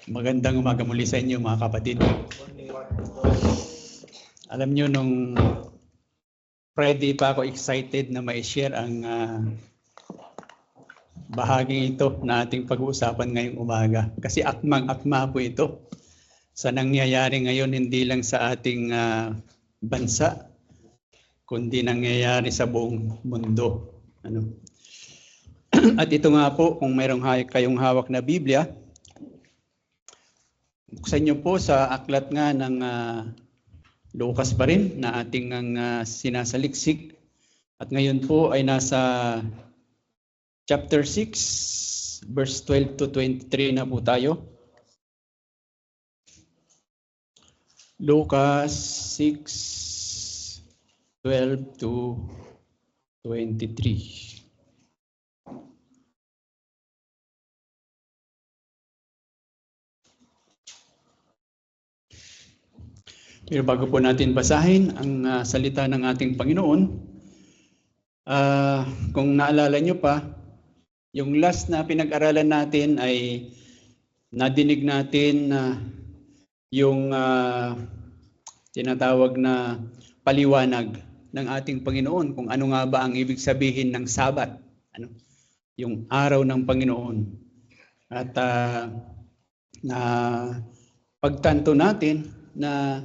Magandang umaga muli sa inyo mga kapatid. Alam nyo, nung Friday pa ako excited na ma-share ang bahaging ito na ating pag-uusapan ngayong umaga. Kasi akmang-akma po ito sa nangyayari ngayon, hindi lang sa ating bansa, kundi nangyayari sa buong mundo. At ito nga po, kung mayroong kayong hawak na Biblia, buksan niyo po sa aklat nga ng Lucas pa rin na ating sinasaliksik. At ngayon po ay nasa chapter 6, verse 12 to 23 na po tayo. Lucas 6, 12 to 23. Pero bago po natin basahin ang salita ng ating Panginoon, kung naalala nyo pa, yung last na pinag-aralan natin ay nadinig natin yung tinatawag na paliwanag ng ating Panginoon kung ano nga ba ang ibig sabihin ng Sabat, yung araw ng Panginoon. At na pagtanto natin na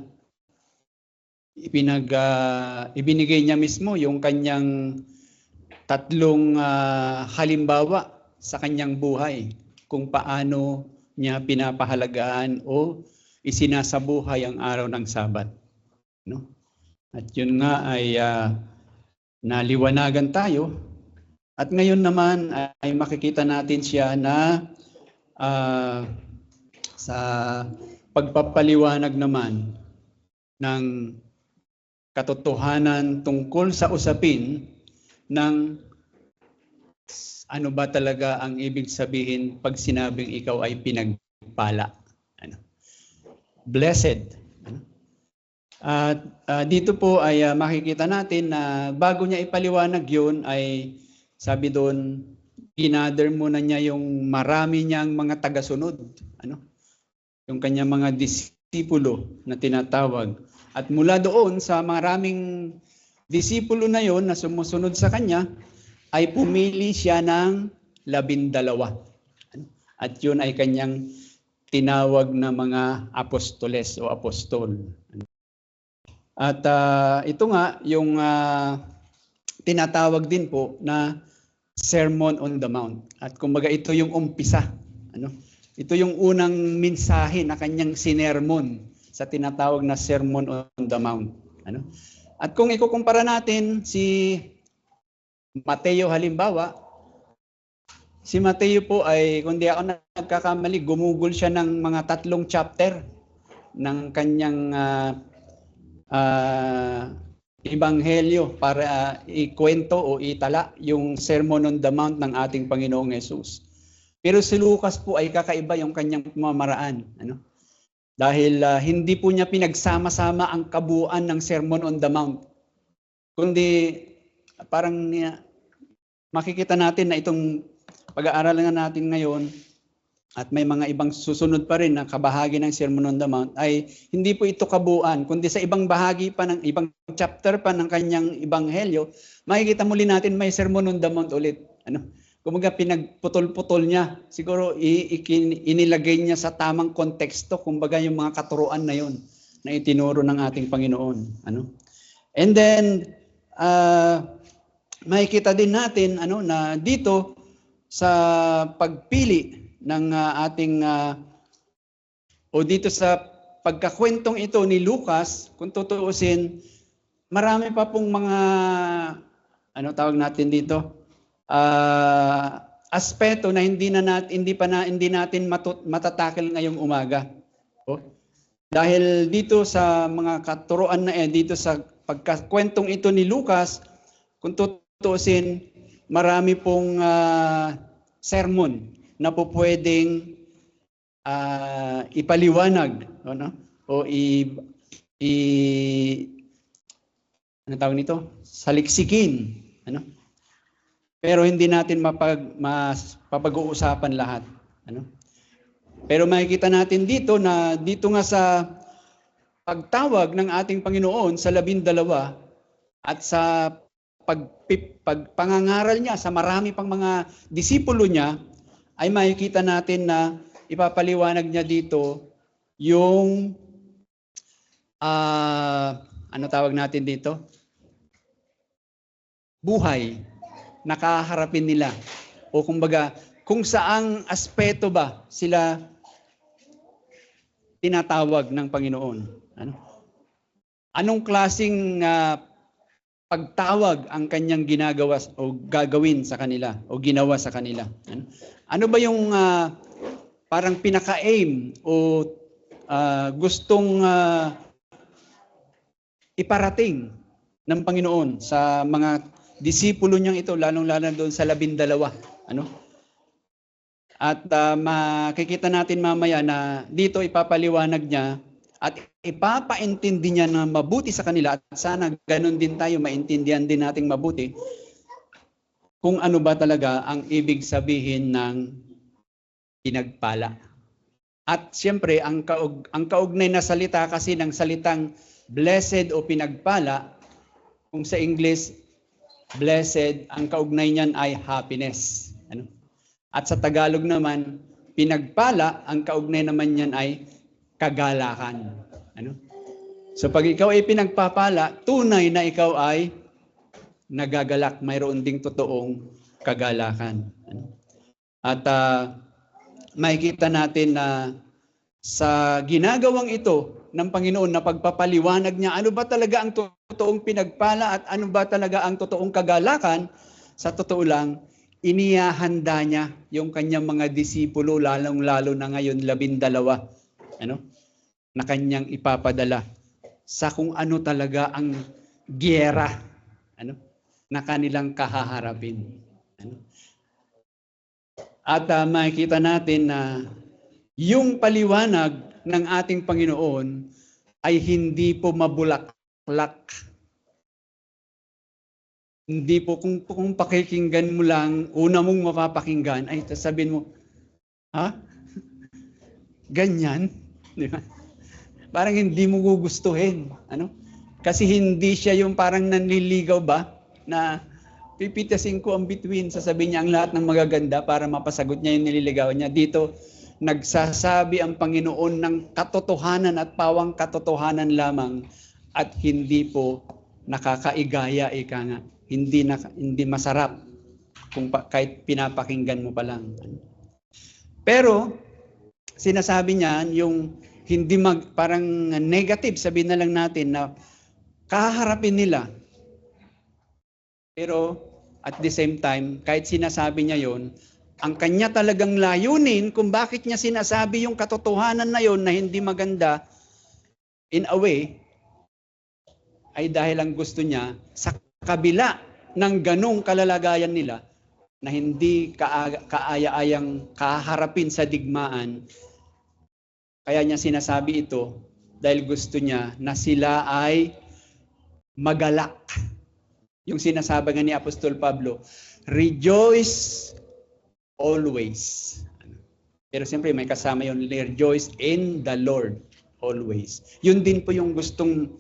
ibinigay niya mismo yung kanyang tatlong halimbawa sa kanyang buhay kung paano niya pinapahalagaan o isinasabuhay ang araw ng Sabat. At yun nga ay naliwanagan tayo. At ngayon naman ay makikita natin siya na sa pagpapaliwanag naman ng katotohanan tungkol sa usapin ng ano ba talaga ang ibig sabihin pag sinabing ikaw ay pinagpala. Blessed. At dito po ay makikita natin na bago niya ipaliwanag yun ay sabi doon, ginather muna niya yung marami niyang mga tagasunod. Yung kanyang mga disipulo na tinatawag. At mula doon sa maraming disipulo na yon na sumusunod sa kanya, ay pumili siya ng 12. At yun ay kanyang tinawag na mga apostoles o apostol. At ito nga, yung tinatawag din po na Sermon on the Mount. At kumbaga ito yung umpisa. Ito yung unang mensahe na kanyang sinermon sa tinatawag na Sermon on the Mount. At kung ikukumpara natin si Mateo halimbawa, si Mateo po ay, kung di ako nagkakamali, gumugol siya ng mga 3 chapter ng kanyang ebanghelyo para ikwento o itala yung Sermon on the Mount ng ating Panginoong Hesus. Pero si Lucas po ay kakaiba yung kanyang pamamaraan. Dahil hindi po niya pinagsama-sama ang kabuuan ng Sermon on the Mount. Kundi parang makikita natin na itong pag-aaralan natin ngayon at may mga ibang susunod pa rin na kabahagi ng Sermon on the Mount ay hindi po ito kabuuan, kundi sa ibang bahagi pa ng ibang chapter pa ng kanyang ebanghelyo, makikita muli natin may Sermon on the Mount ulit. Kumbaga pinagputol-putol niya. Siguro inilagay niya sa tamang konteksto, kumbaga yung mga katuruan na yon na itinuro ng ating Panginoon. And then, makikita din natin na dito sa pagpili ng ating, o dito sa pagkakwentong ito ni Lucas, kung tutuusin, marami pa pong mga, tawag natin dito, aspeto na hindi natin matatakil ngayong umaga. Dahil dito sa mga katuruan na dito sa pagkakwentong ito ni Lucas, kung tutuusin, marami pong sermon na po pwedeng ipaliwanag o ano tawag nito? Saliksikin. Pero hindi natin mapag-uusapan lahat. Pero makikita natin dito na dito nga sa pagtawag ng ating Panginoon sa 12 at sa pagpangangaral niya sa marami pang mga disipulo niya, ay makikita natin na ipapaliwanag niya dito yung ano tawag natin dito? Buhay na kaharapin nila. O kumbaga, kung saang aspeto ba sila tinatawag ng Panginoon. Anong klaseng pagtawag ang kanyang ginagawa o gagawin sa kanila o ginawa sa kanila? Ano ba yung parang pinaka-aim o gustong iparating ng Panginoon sa mga disipulo niyang ito, lalong-lalo doon sa 12? At makikita natin mamaya na dito ipapaliwanag niya at ipapaintindi niya na mabuti sa kanila, at sana ganun din tayo, maintindihan din nating mabuti kung ano ba talaga ang ibig sabihin ng pinagpala. At siyempre, ang kaugnay na salita kasi ng salitang blessed o pinagpala, kung sa English, blessed, ang kaugnay niyan ay happiness. At sa Tagalog naman, pinagpala, ang kaugnay naman niyan ay kagalakan. So pag ikaw ay pinagpapala, tunay na ikaw ay nagagalak, mayroon ding totoong kagalakan. At makikita natin na sa ginagawang ito ng Panginoon na pagpapaliwanag niya, ano ba talaga ang totoong pinagpala at ano ba talaga ang totoong kagalakan, sa totoo lang, inihahanda niya yung kanyang mga disipulo, lalong-lalo na ngayon 12, na kanyang ipapadala sa kung ano talaga ang giyera, na kanilang kahaharapin. At makikita natin na yung paliwanag ng ating Panginoon ay hindi po mabulaklak. Hindi po kung pakikinggan mo lang, una mong mapapakinggan, ay sabihin mo, ha? Ganyan? Di ba? Parang hindi mo gugustuhin. Kasi hindi siya yung parang nanliligaw ba, na pipitasin ko ang bituin, sasabihin niya ang lahat ng magaganda para mapasagot niya yung nililigawan niya. Dito, nagsasabi ang Panginoon ng katotohanan at pawang katotohanan lamang, at hindi po nakakaigaya, ika nga. Hindi masarap kung kahit pinapakinggan mo pa lang. Pero sinasabi niya yung hindi parang negative, sabihin na lang natin na kaharapin nila. Pero at the same time, kahit sinasabi niya yon, ang kanya talagang layunin kung bakit niya sinasabi yung katotohanan na yon na hindi maganda, in a way, ay dahil ang gusto niya sa kabila ng ganong kalalagayan nila na hindi kaaya-ayang kaharapin sa digmaan, kaya niya sinasabi ito dahil gusto niya na sila ay magalak. Yung sinasabi nga ni Apostol Pablo, rejoice always. Pero siyempre may kasama yung rejoice in the Lord always. Yun din po yung gustong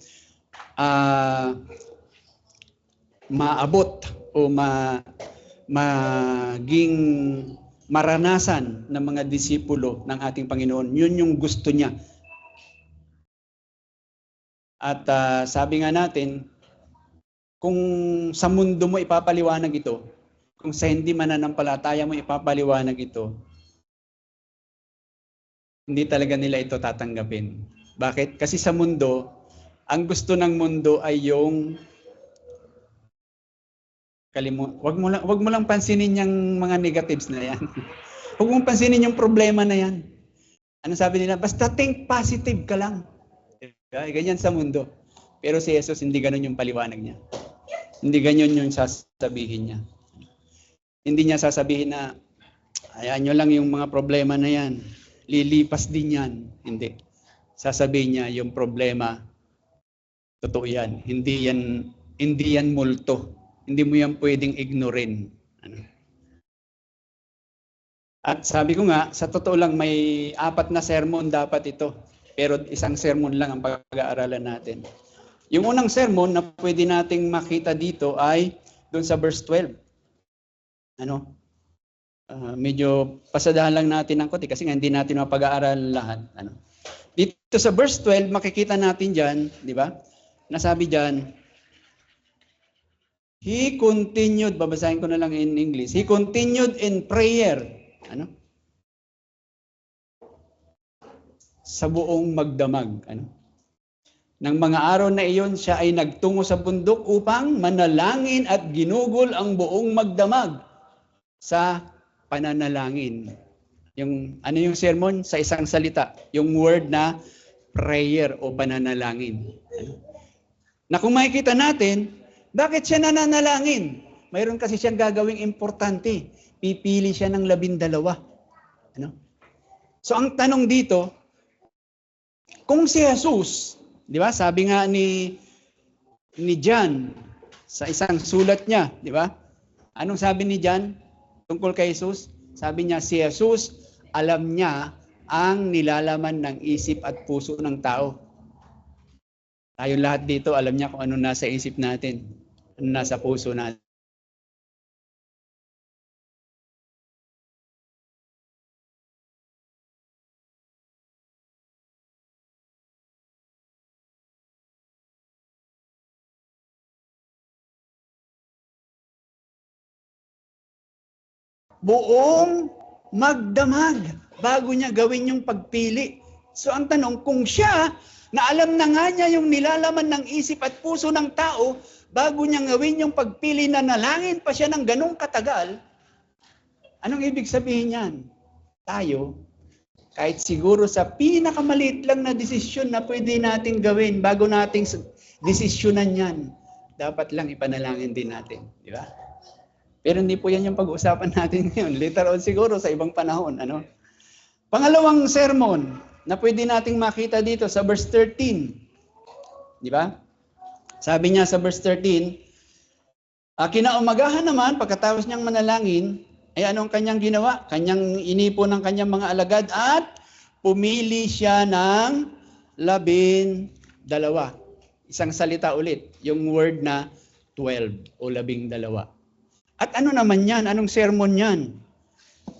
maabot o maging maranasan ng mga disipulo ng ating Panginoon. Yun yung gusto niya. At sabi nga natin, kung sa mundo mo ipapaliwanag ito, kung sa hindi mananampalataya mo ipapaliwanag ito, hindi talaga nila ito tatanggapin. Bakit? Kasi sa mundo, ang gusto ng mundo ay yung wag mo lang pansinin yung mga negatives na yan. Huwag mong pansinin yung problema na yan. Ano sabi nila? Basta think positive ka lang. Ganyan sa mundo. Pero si Jesus, hindi ganun yung paliwanag niya. Hindi ganyan yung sasabihin niya. Hindi niya sasabihin na, hayaan nyo lang yung mga problema na yan. Lilipas din yan. Hindi. Sasabihin niya yung problema, totoo yan. Hindi yan multo. Hindi mo yan pwedeng ignorin. At sabi ko nga, sa totoo lang may 4 na sermon dapat ito. Pero isang sermon lang ang pag-aaralan natin. Yung unang sermon na pwede nating makita dito ay doon sa verse 12. Medyo pasadahan lang natin ng konti kasi nga hindi natin mapag-aaralan lahat. Dito sa verse 12, makikita natin dyan, di ba? Nasabi dyan, He continued, babasahin ko na lang in English, He continued in prayer. Sa buong magdamag. Nang mga araw na iyon, siya ay nagtungo sa bundok upang manalangin at ginugol ang buong magdamag sa pananalangin. Yung sermon? Sa isang salita. Yung word na prayer o pananalangin. Na kung makikita natin, bakit siya nananalangin? Mayroon kasi siyang gagawing importante. Pipili siya ng 12. So ang tanong dito, kung si Jesus, di ba? Sabi nga ni John sa isang sulat niya, di ba? Anong sabi ni John tungkol kay Jesus? Sabi niya, si Jesus, alam niya ang nilalaman ng isip at puso ng tao. Tayo lahat dito, alam niya kung ano nasa isip natin, ano nasa puso natin. Buong magdamag bago niya gawin yung pagpili. So ang tanong, kung siya, na alam na nga niya yung nilalaman ng isip at puso ng tao, bago niya gawin yung pagpili na nalangin pa siya ng ganong katagal, anong ibig sabihin yan? Tayo, kahit siguro sa pinakamaliit lang na desisyon na pwede nating gawin bago nating desisyonan yan, dapat lang ipanalangin din natin. Di ba? Pero hindi po yan yung pag-uusapan natin ngayon. Later on siguro sa ibang panahon. Pangalawang sermon na pwede nating makita dito sa verse 13. Di ba? Sabi niya sa verse 13, kinaumagahan naman, pagkatapos niyang manalangin, ay anong kanyang ginawa? Kanyang inipo ng kanyang mga alagad at pumili siya ng 12. Isang salita ulit, yung word na 12 o 12. At ano naman yan? Anong sermon yan?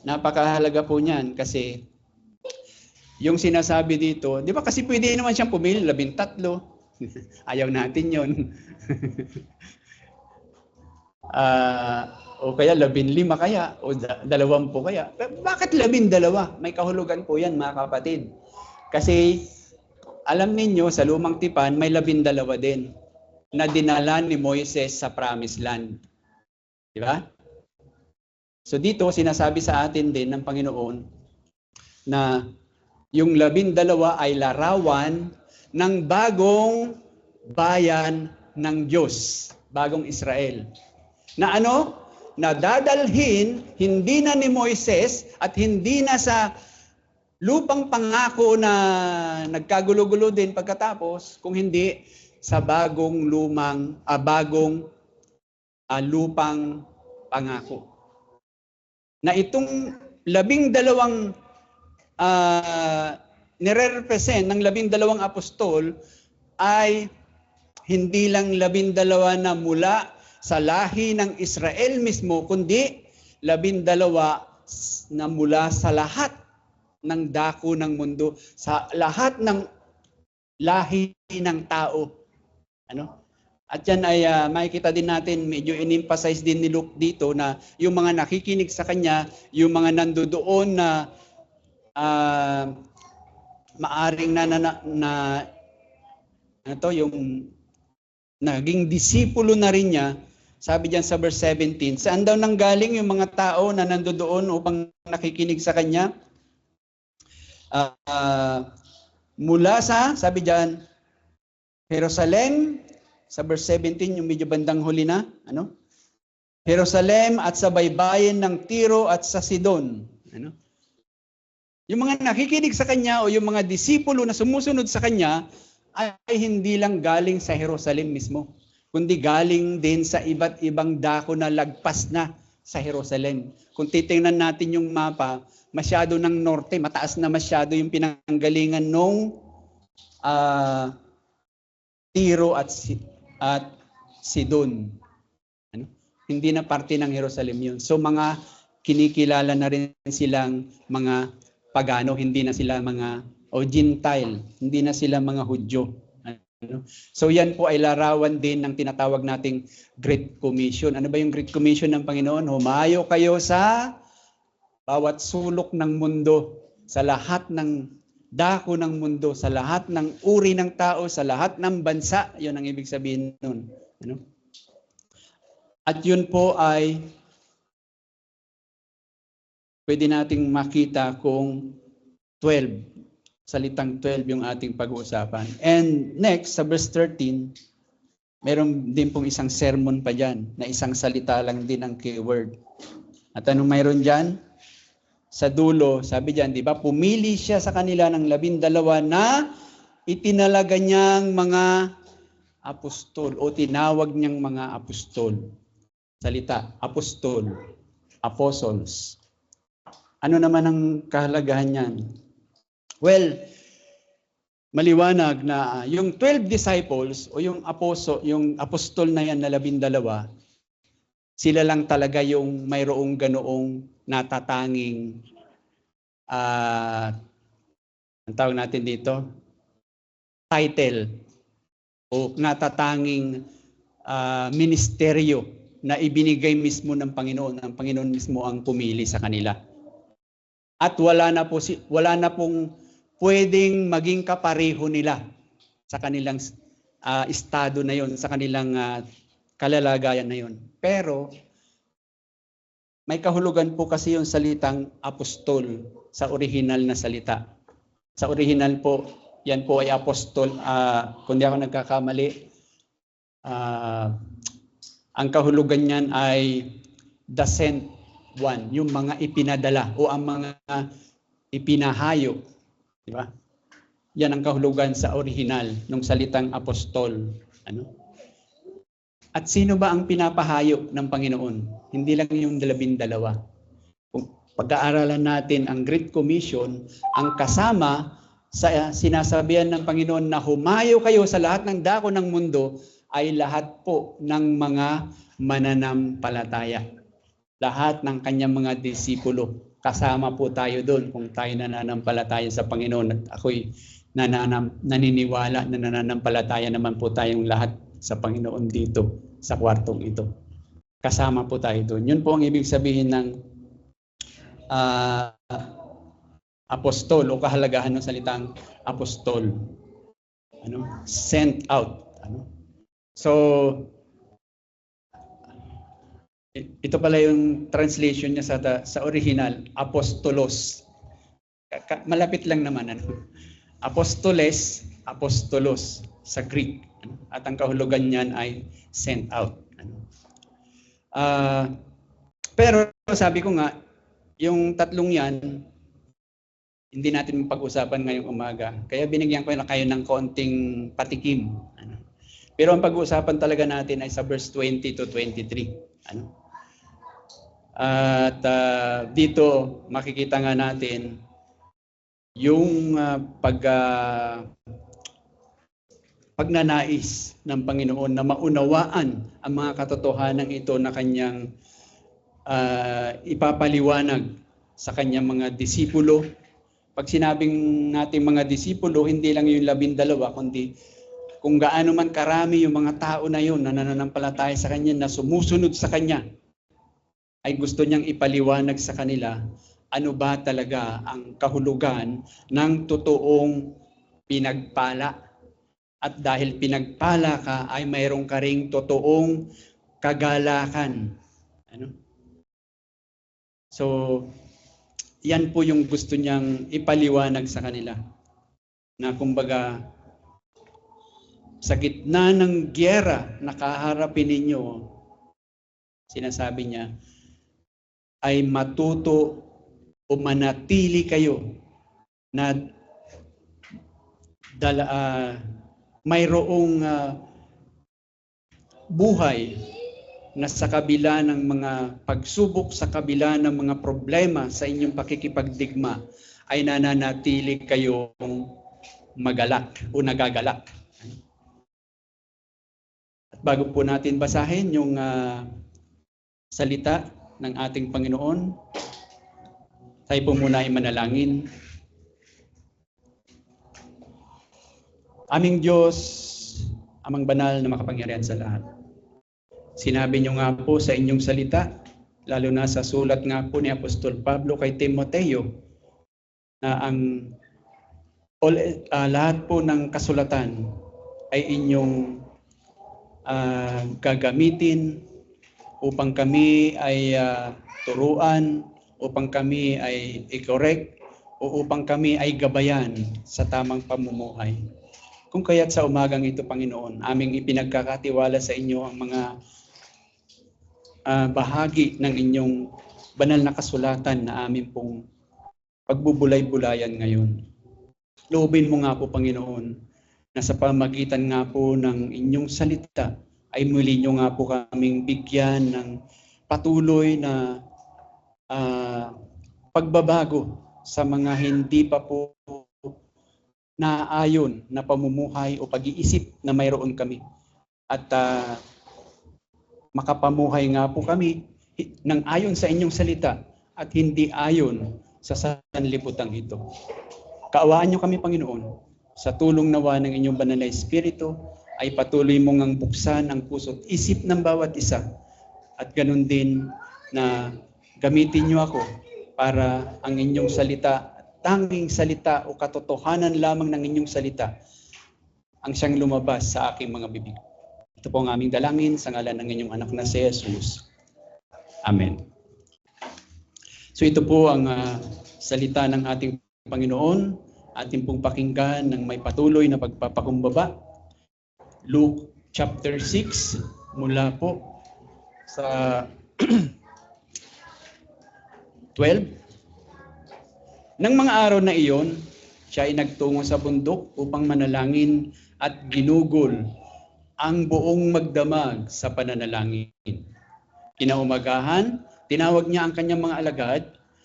Napakahalaga po niyan kasi yung sinasabi dito, di ba kasi pwede naman siyang pumili 13. Ayaw natin yun. O kaya 15 kaya, o 20 kaya. Bakit 12? May kahulugan po yan mga kapatid. Kasi alam ninyo sa Lumang Tipan may 12 din na dinala ni Moises sa Promised Land. Di ba? So dito sinasabi sa atin din ng Panginoon na yung 12 ay larawan ng bagong bayan ng Diyos, bagong Israel. Na na dadalhin hindi na ni Moises at hindi na sa lupang pangako na nagkagulo-gulo din pagkatapos, kung hindi sa bagong lupang pangako. Na itong 12 nire-represent ng 12 apostol ay hindi lang 12 na mula sa lahi ng Israel mismo, kundi 12 na mula sa lahat ng dako ng mundo, sa lahat ng lahi ng tao. At yan ay makikita din natin, medyo in-emphasize din ni Luke dito na yung mga nakikinig sa kanya, yung mga nandoon na maaring yung naging disipulo na rin niya. Sabi diyan sa verse 17, saan daw nanggaling yung mga tao na nandoon upang nakikinig sa kanya? Mula sa, sabi diyan, Jerusalem, sa verse 17, yung medyo bandang huli na, Jerusalem at sa baybayin ng Tiro at sa Sidon. Yung mga nakikinig sa kanya o yung mga disipulo na sumusunod sa kanya ay hindi lang galing sa Jerusalem mismo, kundi galing din sa iba't ibang dako na lagpas na sa Jerusalem. Kung titingnan natin yung mapa, masyado ng norte, mataas na masyado yung pinanggalingan nung Tiro at Sidon. Ano? Hindi na parte ng Jerusalem yun. So mga kinikilala na rin silang mga pagano, hindi na sila mga Gentile, hindi na sila mga Hudyo. Ano? So yan po ay larawan din ng tinatawag nating Great Commission. Ano ba yung Great Commission ng Panginoon? Humayo kayo sa bawat sulok ng mundo, sa lahat ng dako ng mundo, sa lahat ng uri ng tao, sa lahat ng bansa. Yun ang ibig sabihin nun. Ano? At yun po ay pwede nating makita kung 12. Salitang 12 yung ating pag-uusapan. And next, sa verse 13, meron din pong isang sermon pa dyan, na isang salita lang din ang keyword. At anong mayroon dyan? Sa dulo, sabi dyan, di ba, pumili siya sa kanila ng 12 na itinalaga niyang mga apostol o tinawag niyang mga apostol. Salita, apostol, apostles. Ano naman ang kahalagahan niyan? Well, maliwanag na yung 12 disciples o yung apostol na yan na 12, sila lang talaga yung mayroong ganoong natatanging ang tawag natin dito, title o natatanging ministeryo na ibinigay mismo ng Panginoon. Ang Panginoon mismo ang pumili sa kanila. At wala na pong pwedeng maging kapareho nila sa kanilang estado na yon, sa kanilang kalalagayan na yon. Pero may kahulugan po kasi yung salitang apostol sa original na salita. Sa original po, yan po ay apostol. Kung di ako nagkakamali, ang kahulugan niyan ay the sent one, yung mga ipinadala o ang mga ipinahayo. Di ba? Yan ang kahulugan sa original ng salitang apostol. Ano? At sino ba ang pinapahayo ng Panginoon? Hindi lang yung 12. Kung pag-aaralan natin ang Great Commission, ang kasama sa sinasabihan ng Panginoon na humayo kayo sa lahat ng dako ng mundo ay lahat po ng mga mananampalataya. Lahat ng kanyang mga disipulo. Kasama po tayo doon kung tayo nananampalataya sa Panginoon. At ako'y naniniwala na nananampalataya naman po tayong lahat sa Panginoon dito sa kwartong ito. Kasama po tayo doon. Yun po ang ibig sabihin ng apostol o kahalagahan ng salitang apostol. Sent out. So, ito pala yung translation niya sa original, apostolos. Malapit lang naman. Apostoles, apostolos sa Greek. At ang kahulugan niyan ay sent out. Pero sabi ko nga, yung tatlong yan, hindi natin mapag-usapan ngayong umaga. Kaya binigyan ko na kayo ng konting patikim. Pero ang pag-uusapan talaga natin ay sa verse 20 to 23. At dito makikita nga natin yung pagnanais ng Panginoon na maunawaan ang mga katotohanan ito na kanyang ipapaliwanag sa kanyang mga disipulo. Pag sinabing natin mga disipulo, hindi lang yung 12, kundi kung gaano man karami yung mga tao na yun na nananampalataya sa kanya, na sumusunod sa kanya, ay gusto niyang ipaliwanag sa kanila ano ba talaga ang kahulugan ng totoong pinagpala. At dahil pinagpala ka, ay mayroong ka ring totoong kagalakan. So, yan po yung gusto niyang ipaliwanag sa kanila. Na kumbaga, sa gitna ng giyera na kaharapin ninyo, sinasabi niya, ay matuto o manatili kayo na mayroong buhay na sa kabila ng mga pagsubok, sa kabila ng mga problema sa inyong pakikipagdigma, ay nananatili kayong magalak o nagagalak. At bago po natin basahin yung salita ng ating Panginoon, tayo po muna ay manalangin. Aming Diyos, Amang banal na makapangyarihan sa lahat. Sinabi niyo nga po sa inyong salita, lalo na sa sulat nga po ni Apostol Pablo kay Timoteo, na ang lahat po ng kasulatan ay inyong gagamitin upang kami ay turuan, upang kami ay i-correct, o upang kami ay gabayan sa tamang pamumuhay. Kung kaya't sa umagang ito, Panginoon, aming ipinagkakatiwala sa inyo ang mga bahagi ng inyong banal na kasulatan na amin pong pagbubulay-bulayan ngayon. Loobin mo nga po, Panginoon, na sa pamagitan nga po ng inyong salita ay muli nyo nga po kaming bigyan ng patuloy na pagbabago sa mga hindi pa po naayon na pamumuhay o pag-iisip na mayroon kami. At makapamuhay nga po kami ng ayon sa inyong salita at hindi ayon sa sanlibutan ito. Kaawaan niyo kami, Panginoon, sa tulong nawa ng inyong banal na Espiritu, ay patuloy mong ang buksan ang puso at isip ng bawat isa. At ganun din na gamitin niyo ako para ang inyong salita, tanging salita o katotohanan lamang ng inyong salita, ang siyang lumabas sa aking mga bibig. Ito po ang aming dalangin sa ngalan ng inyong anak na si Jesus. Amen. So ito po ang salita ng ating Panginoon, ating pong pakinggan ng may patuloy na pagpapakumbaba. Luke chapter 6, mula po sa 12. Nang mga araw na iyon, siya ay nagtungo sa bundok upang manalangin at ginugol ang buong magdamag sa pananalangin. Kinaumagahan, tinawag niya ang kanyang mga alagad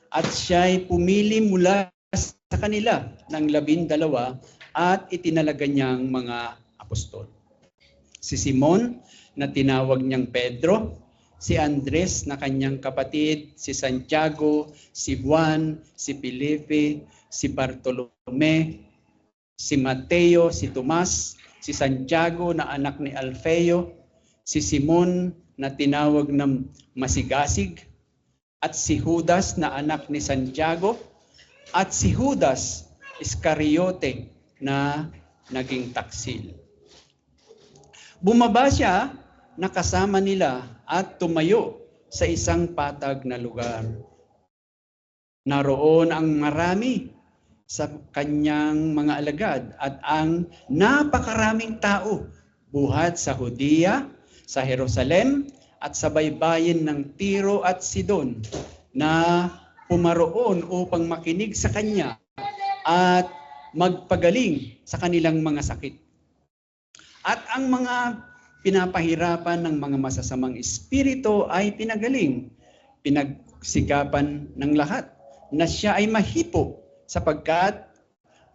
at siya ay pumili mula sa kanila ng 12 at itinalaga niyang mga apostol. Si Simon na tinawag niyang Pedro, si Andres na kanyang kapatid, si Santiago, si Juan, si Felipe, si Bartolome, si Mateo, si Tomas, si Santiago na anak ni Alfeo, si Simon na tinawag ng Masigasig, at si Judas na anak ni Santiago, at si Judas Iscariote na naging taksil. Bumaba siya na kasama nila at tumayo sa isang patag na lugar. Naroon ang marami sa kanyang mga alagad at ang napakaraming tao buhat sa Judea, sa Jerusalem at sa baybayin ng Tiro at Sidon na pumaroon upang makinig sa kanya at magpagaling sa kanilang mga sakit. At ang mga pinapahirapan ng mga masasamang espiritu ay pinagaling. Pinagsikapan ng lahat na siya ay mahipo sapagkat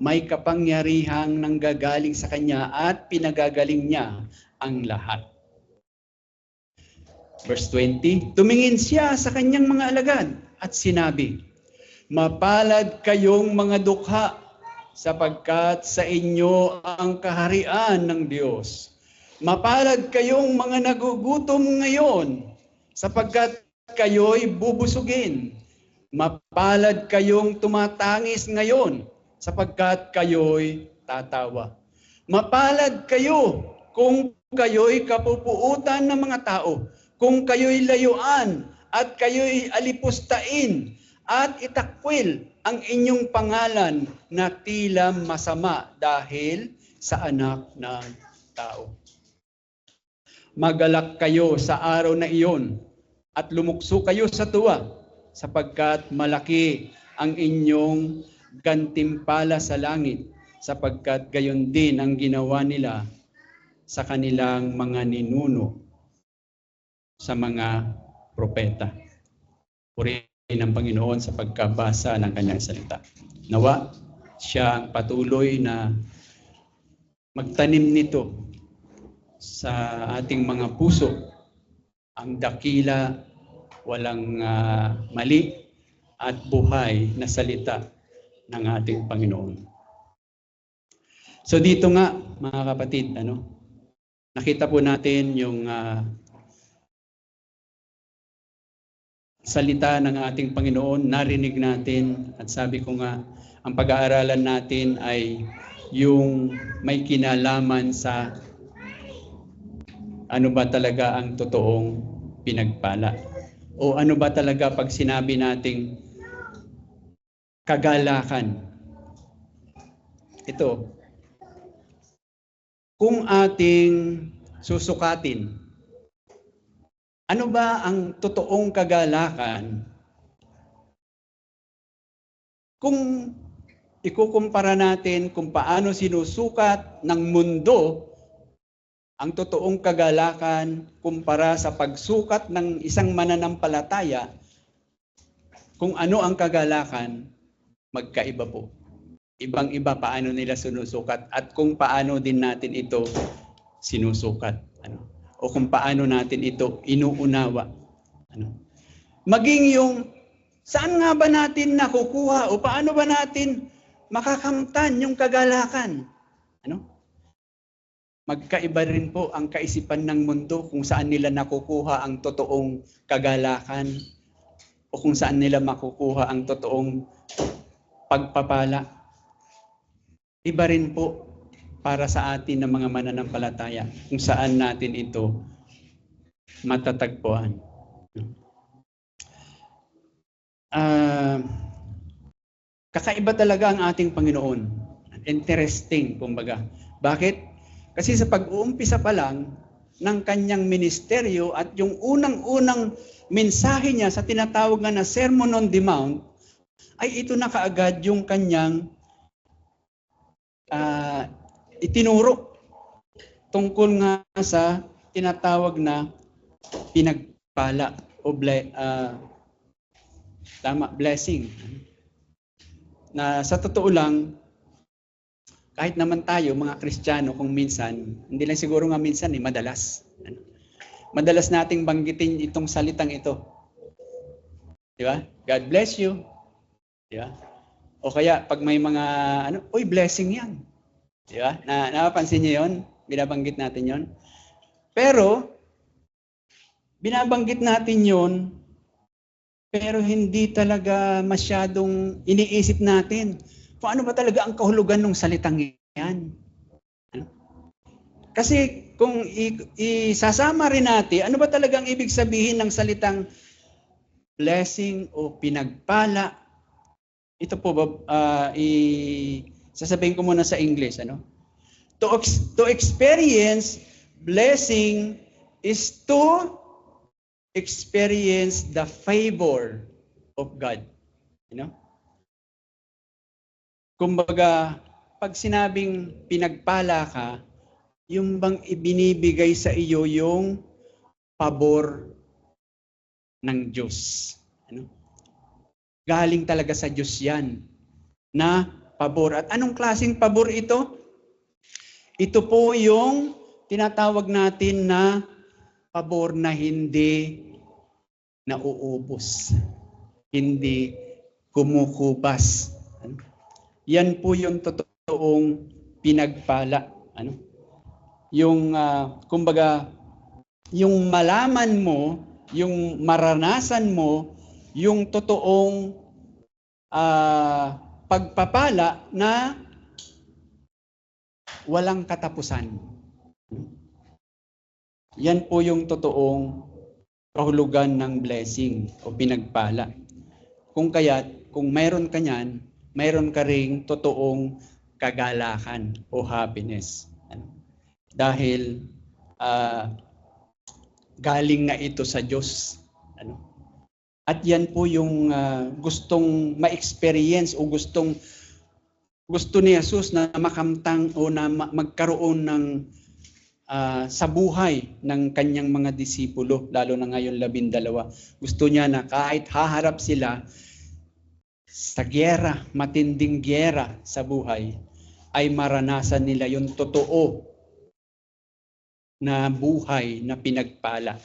may kapangyarihang nanggagaling sa kanya at pinagagaling niya ang lahat. Verse 20, tumingin siya sa kanyang mga alagad at sinabi, mapalad kayong mga dukha sapagkat sa inyo ang kaharian ng Diyos. Mapalad kayong mga nagugutom ngayon sapagkat kayo'y bubusugin. Mapalad kayong tumatangis ngayon sapagkat kayo'y tatawa. Mapalad kayo kung kayo'y kapupuutan ng mga tao, kung kayo'y layuan at kayo'y alipustain at itakwil ang inyong pangalan na tila masama dahil sa anak ng tao. Magalak kayo sa araw na iyon at lumukso kayo sa tuwa sapagkat malaki ang inyong gantimpala sa langit sapagkat gayon din ang ginawa nila sa kanilang mga ninuno sa mga propeta. Purihin ang Panginoon sa pagkabasa ng kanyang salita. Nawa siya ang patuloy na magtanim nito sa ating mga puso, ang dakila, walang mali at buhay na salita ng ating Panginoon. So dito nga, mga kapatid, nakita po natin yung salita ng ating Panginoon, narinig natin, at sabi ko nga, ang pag-aaralan natin ay yung may kinalaman sa ano ba talaga ang totoong pinagpala. O ano ba talaga pag sinabi nating kagalakan. Ito, kung ating susukatin, ano ba ang totoong kagalakan? Kung ikukumpara natin kung paano sinusukat ng mundo ang totoong kagalakan kumpara sa pagsukat ng isang mananampalataya, kung ano ang kagalakan, magkaiba po. Ibang-iba paano nila sinusukat at kung paano din natin ito sinusukat. O kung paano natin ito inuunawa. Maging yung saan nga ba natin nakukuha o paano ba natin makakamtan yung kagalakan? Magkaiba rin po ang kaisipan ng mundo kung saan nila nakukuha ang totoong kagalakan o kung saan nila makukuha ang totoong pagpapala. Iba rin po para sa atin ng mga mananampalataya kung saan natin ito matatagpuan. Kakaiba talaga ang ating Panginoon. Interesting, kumbaga. Bakit? Kasi sa pag-uumpisa pa lang ng kanyang ministeryo at yung unang-unang mensahe niya sa tinatawag na Sermon on the Mount, ay ito na kaagad yung kanyang itinuro tungkol nga sa tinatawag na pinagpala o blessing. Na sa totoo lang, kahit naman tayo mga Kristiyano kung minsan, hindi lang siguro nga minsan madalas. Madalas nating banggitin itong salitang ito. Di ba? God bless you. Di ba? O kaya pag may mga uy, blessing yan. Di ba? Napapansin niyo yun? Binabanggit natin yon. Pero, binabanggit natin yon, pero hindi talaga masyadong iniisip natin. Paano ba talaga ang kahulugan ng salitang yan? Kasi kung isasama rin natin, ano ba talagang ibig sabihin ng salitang blessing o pinagpala? Ito po, sasabihin ko muna sa English. To experience blessing is to experience the favor of God. Kumbaga, pag sinabing pinagpala ka, yung bang ibinibigay sa iyo yung pabor ng Diyos. Galing talaga sa Diyos yan na pabor. At anong klaseng pabor ito? Ito po yung tinatawag natin na pabor na hindi nauubos. Hindi kumukupas. Yan po yung totoong pinagpala. Yung, kumbaga, yung malaman mo, yung maranasan mo, yung totoong pagpapala na walang katapusan. Yan po yung totoong kahulugan ng blessing o pinagpala. Kung kaya't, kung mayroon ka niyan, mayroon ka ring totoong kagalakan o happiness. Dahil galing na ito sa Diyos. At yan po yung gustong ma-experience o gusto ni Jesus na makamtang o na magkaroon ng sa buhay ng kanyang mga disipulo, lalo na ngayon 12. Gusto niya na kahit haharap sila sa giyera, matinding giyera sa buhay, ay maranasan nila yung totoo na buhay na pinagpala.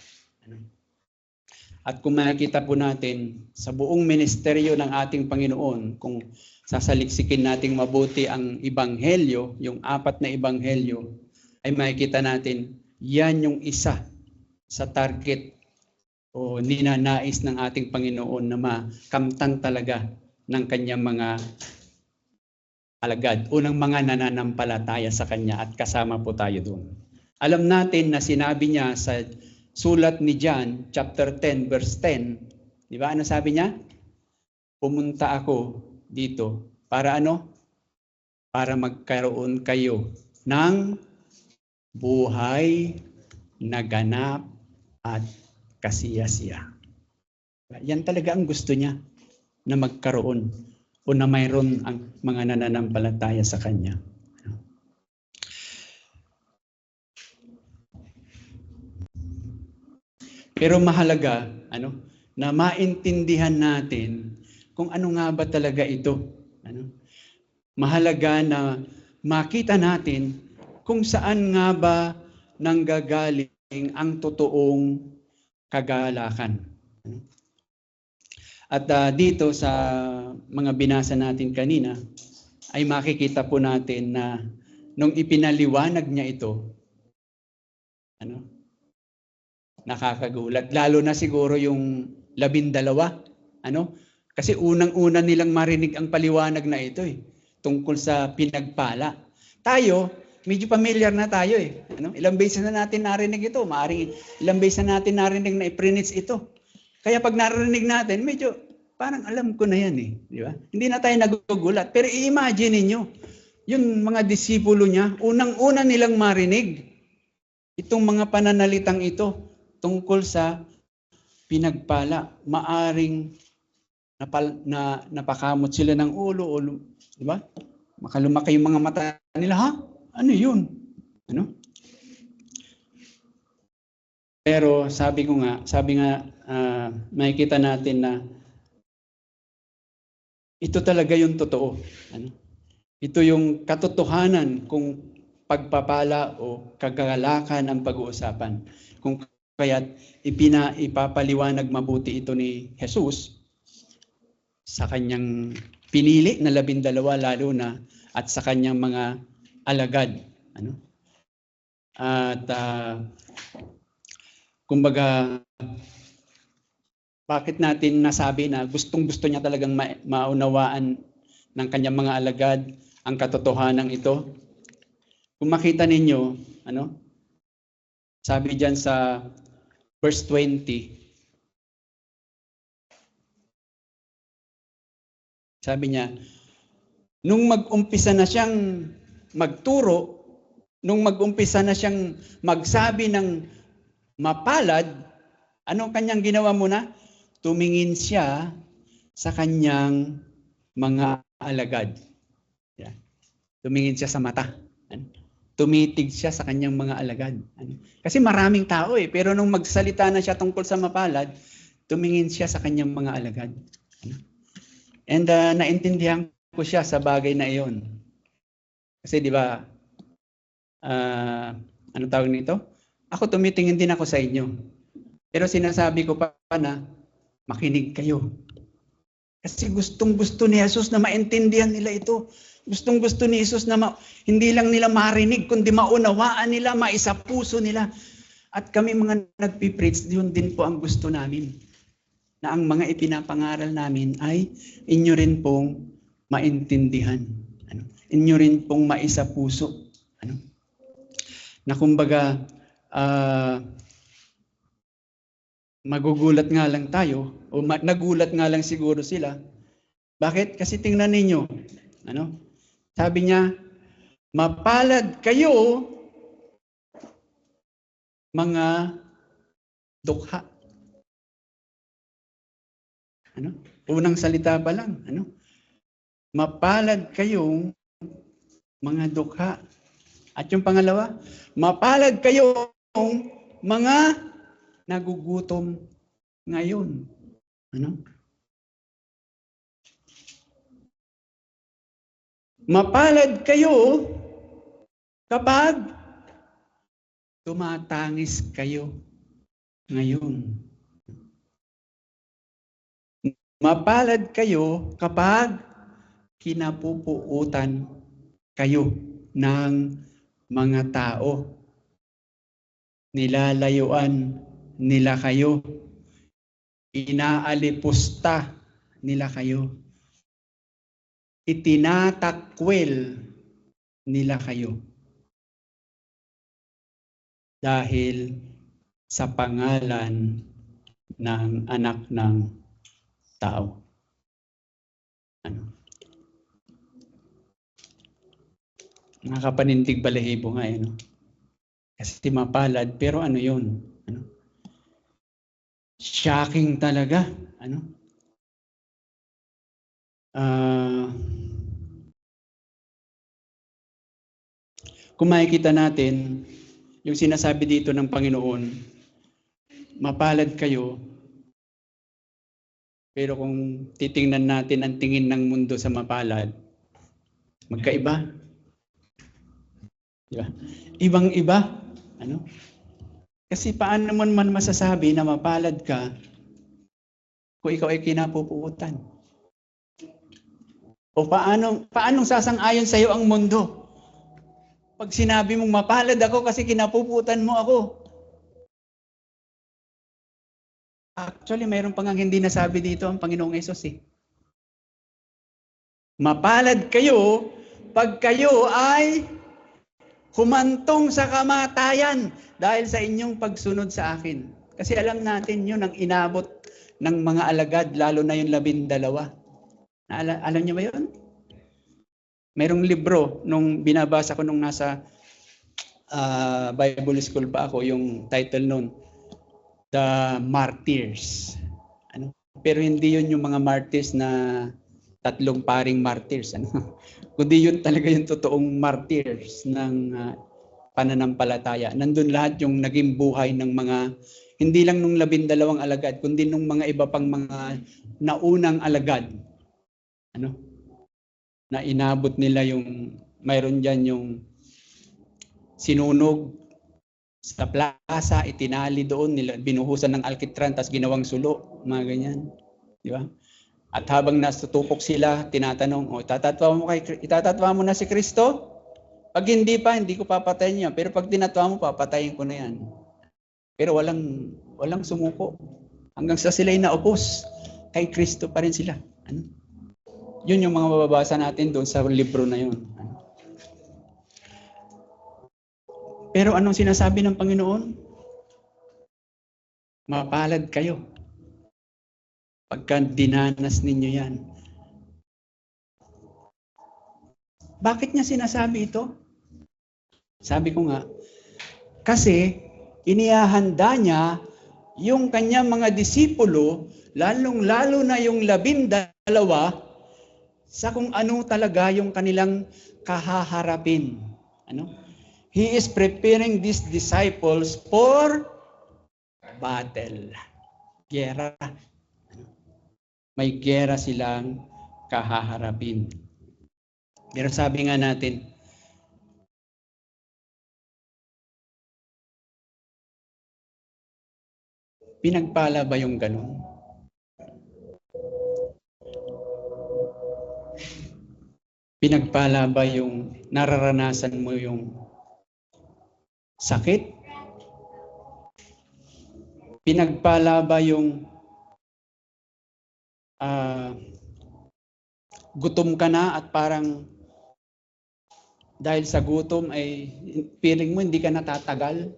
At kung makikita po natin sa buong ministeryo ng ating Panginoon, kung sasaliksikin nating mabuti ang ebanghelyo, yung 4 na ebanghelyo, ay makikita natin yan yung isa sa target o ninanais ng ating Panginoon na makamtan talaga ng kanyang mga alagad, unang mga nananampalataya sa kanya, at kasama po tayo doon. Alam natin na sinabi niya sa sulat ni John, chapter 10, verse 10. Di ba? Ano sabi niya? Pumunta ako dito para ano? Para magkaroon kayo ng buhay na ganap at kasiyasiya. Yan talaga ang gusto niya, na magkaroon o na mayroon ang mga nananampalataya sa kanya. Pero mahalaga, na maintindihan natin kung ano nga ba talaga ito. Mahalaga na makita natin kung saan nga ba nanggagaling ang totoong kagalakan. At dito sa mga binasa natin kanina, ay makikita po natin na nung ipinaliwanag niya ito, nakakagulat. Lalo na siguro yung 12. Kasi unang-una nilang marinig ang paliwanag na ito tungkol sa pinagpala. Tayo, medyo familiar na tayo Ilang beses na natin narinig ito. Maaring ilang beses na natin narinig na i-preach ito. Kaya pag narinig natin, medyo parang alam ko na yan Di ba? Hindi na tayo nagugulat. Pero i-imagine ninyo, yung mga disipulo niya, unang-una nilang marinig itong mga pananalitang ito tungkol sa pinagpala. Maaring napakamot sila ng ulo, di ba? Makalumaki yung mga mata nila, ha? Ano yun? Pero sabi nga, makikita natin na ito talaga yung totoo. Ito yung katotohanan kung pagpapala o kagalakan ang pag-uusapan. Kung kaya't ipapaliwanag mabuti ito ni Jesus sa kanyang pinili na 12, lalo na, at sa kanyang mga alagad. At kumbaga, bakit natin nasabi na gustong-gusto niya talagang maunawaan ng kanyang mga alagad ang katotohanan ito? Kung makita ninyo, sabi diyan sa verse 20, sabi niya, nung mag-umpisa na siyang magturo, nung mag-umpisa na siyang magsabi ng mapalad, anong kanyang ginawa muna? Tumingin siya sa kanyang mga alagad. Tumingin siya sa mata. Tumitig siya sa kanyang mga alagad. Kasi maraming tao pero nung magsalita na siya tungkol sa mapalad, tumingin siya sa kanyang mga alagad. And naintindihan ko siya sa bagay na iyon. Kasi di ba, ano tawag nito? Ako tumitingin din ako sa inyo. Pero sinasabi ko pa na makinig kayo. Kasi gustong-gusto ni Jesus na maintindihan nila ito. Gustong-gusto ni Jesus na hindi lang nila marinig, kundi maunawaan nila, maisapuso nila. At kami mga nagpipreach, yun din po ang gusto namin. Na ang mga ipinapangaral namin ay inyo rin pong maintindihan. Inyo rin pong maisapuso. Na kumbaga, magugulat nga lang tayo, o nagulat nga lang siguro sila. Bakit? Kasi tingnan ninyo, sabi niya, mapalad kayo, mga dukha. Unang salita pa lang, mapalad kayong mga dukha. At yung pangalawa, mapalad kayong mga nagugutom ngayon. Ano? Mapalad kayo kapag tumatangis kayo ngayon. Mapalad kayo kapag kinapupuutan kayo ng mga tao. Nilalayuan nila kayo. Inaalipusta nila kayo. Itinatakwil nila kayo. Dahil sa pangalan ng anak ng tao. Ano? Nakakapanindig balahibo nga no? Kasi mapalad, pero ano yun? Ano? Shocking talaga. Ano? Kung makikita natin, yung sinasabi dito ng Panginoon, mapalad kayo, pero kung titingnan natin ang tingin ng mundo sa mapalad, magkaiba. Diba? Ibang-iba. Ano? Kasi paano mo man masasabi na mapalad ka kung ikaw ay kinapupuutan? O paanong sasang-ayon sa iyo ang mundo? Pag sinabi mong mapalad ako kasi kinapuputan mo ako. Actually, mayroon pang hindi nasabi dito ang Panginoong Hesus eh. Mapalad kayo pag kayo ay humantong sa kamatayan dahil sa inyong pagsunod sa akin. Kasi alam natin yun ang inabot ng mga alagad, lalo na yung 12. Alam niyo ba yun? Mayroong libro nung binabasa ko nung nasa Bible school pa ako, yung title nun, The Martyrs. Ano? Pero hindi yun yung mga martyrs na 3 paring martyrs. Ano? Kundi yun talaga yung totoong martyrs ng pananampalataya. Nandun lahat yung naging buhay ng mga, hindi lang nung 12 alagad, kundi nung mga iba pang mga naunang alagad. Ano? Na inabot nila yung, mayroon dyan yung sinunog sa plaza, itinali doon, nila, binuhusan ng alkitran, tapos ginawang sulo, mga ganyan. Di ba? At habang nasutupok sila, tinatanong, itatatwa mo na si Kristo? Pag hindi pa, hindi ko papatayin niya. Pero pag tinatwa mo, papatayin ko na yan. Pero walang sumuko. Hanggang sa sila'y naupos, kay Kristo pa rin sila. Ano? Yun yung mga mababasa natin doon sa libro na yun. Pero anong sinasabi ng Panginoon? Mapalad kayo pagka dinanas ninyo yan. Bakit niya sinasabi ito? Sabi ko nga, kasi inihahanda niya yung kanyang mga disipulo, lalong-lalo na yung 12, sa kung ano talaga yung kanilang kahaharapin. Ano? He is preparing these disciples for battle. Gera. May gera silang kahaharapin. Pero sabi nga natin, pinagpala ba yung ganun? Pinagpala ba yung nararanasan mo yung sakit? Pinagpala ba yung gutom ka na at parang dahil sa gutom ay feeling mo hindi ka natatagal?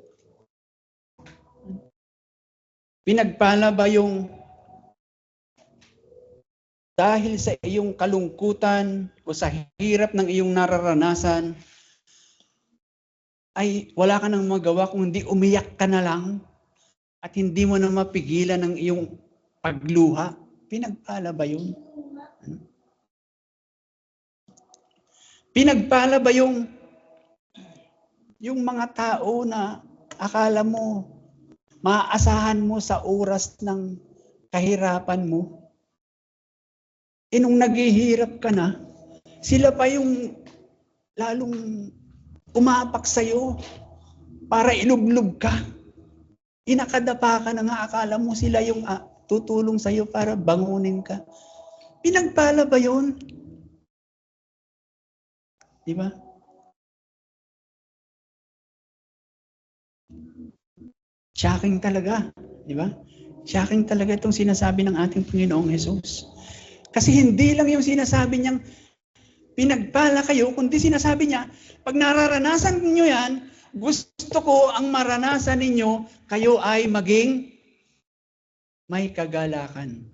Pinagpala ba yung dahil sa iyong kalungkutan o sa hirap ng iyong nararanasan ay wala ka nang magawa kung hindi umiyak ka na lang at hindi mo na mapigilan ang iyong pagluha? Pinagpala ba yun? Pinagpala ba yung Yung mga tao na akala mo, maaasahan mo sa oras ng kahirapan mo, nung naghihirap ka na, sila pa yung lalong umapak sa'yo para ilublob ka. Inakadapa ka na nga, akala mo sila yung tutulong sa'yo para bangunin ka. Pinagpala ba yun? Di ba? Shocking talaga. Di ba? Shocking talaga itong sinasabi ng ating Panginoong Hesus. Kasi hindi lang yung sinasabi niyang pinagpala kayo, kundi sinasabi niya, pag nararanasan niyo yan, gusto ko ang maranasan ninyo, kayo ay maging may kagalakan.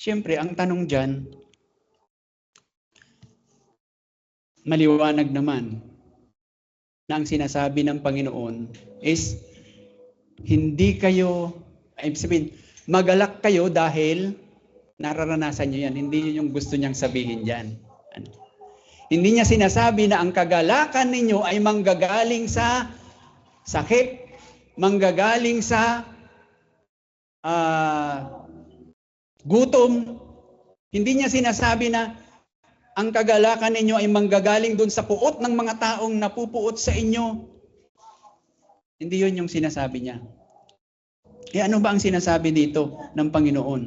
Siyempre, ang tanong dyan, maliwanag naman na ang sinasabi ng Panginoon is hindi kayo, magalak kayo dahil nararanasan nyo yan. Hindi yun yung gusto niyang sabihin dyan. Hindi niya sinasabi na ang kagalakan ninyo ay manggagaling sa sakit, manggagaling sa gutom. Hindi niya sinasabi na ang kagalakan ninyo ay manggagaling dun sa puot ng mga taong napupuot sa inyo. Hindi yun yung sinasabi niya. Ano ba ang sinasabi dito ng Panginoon?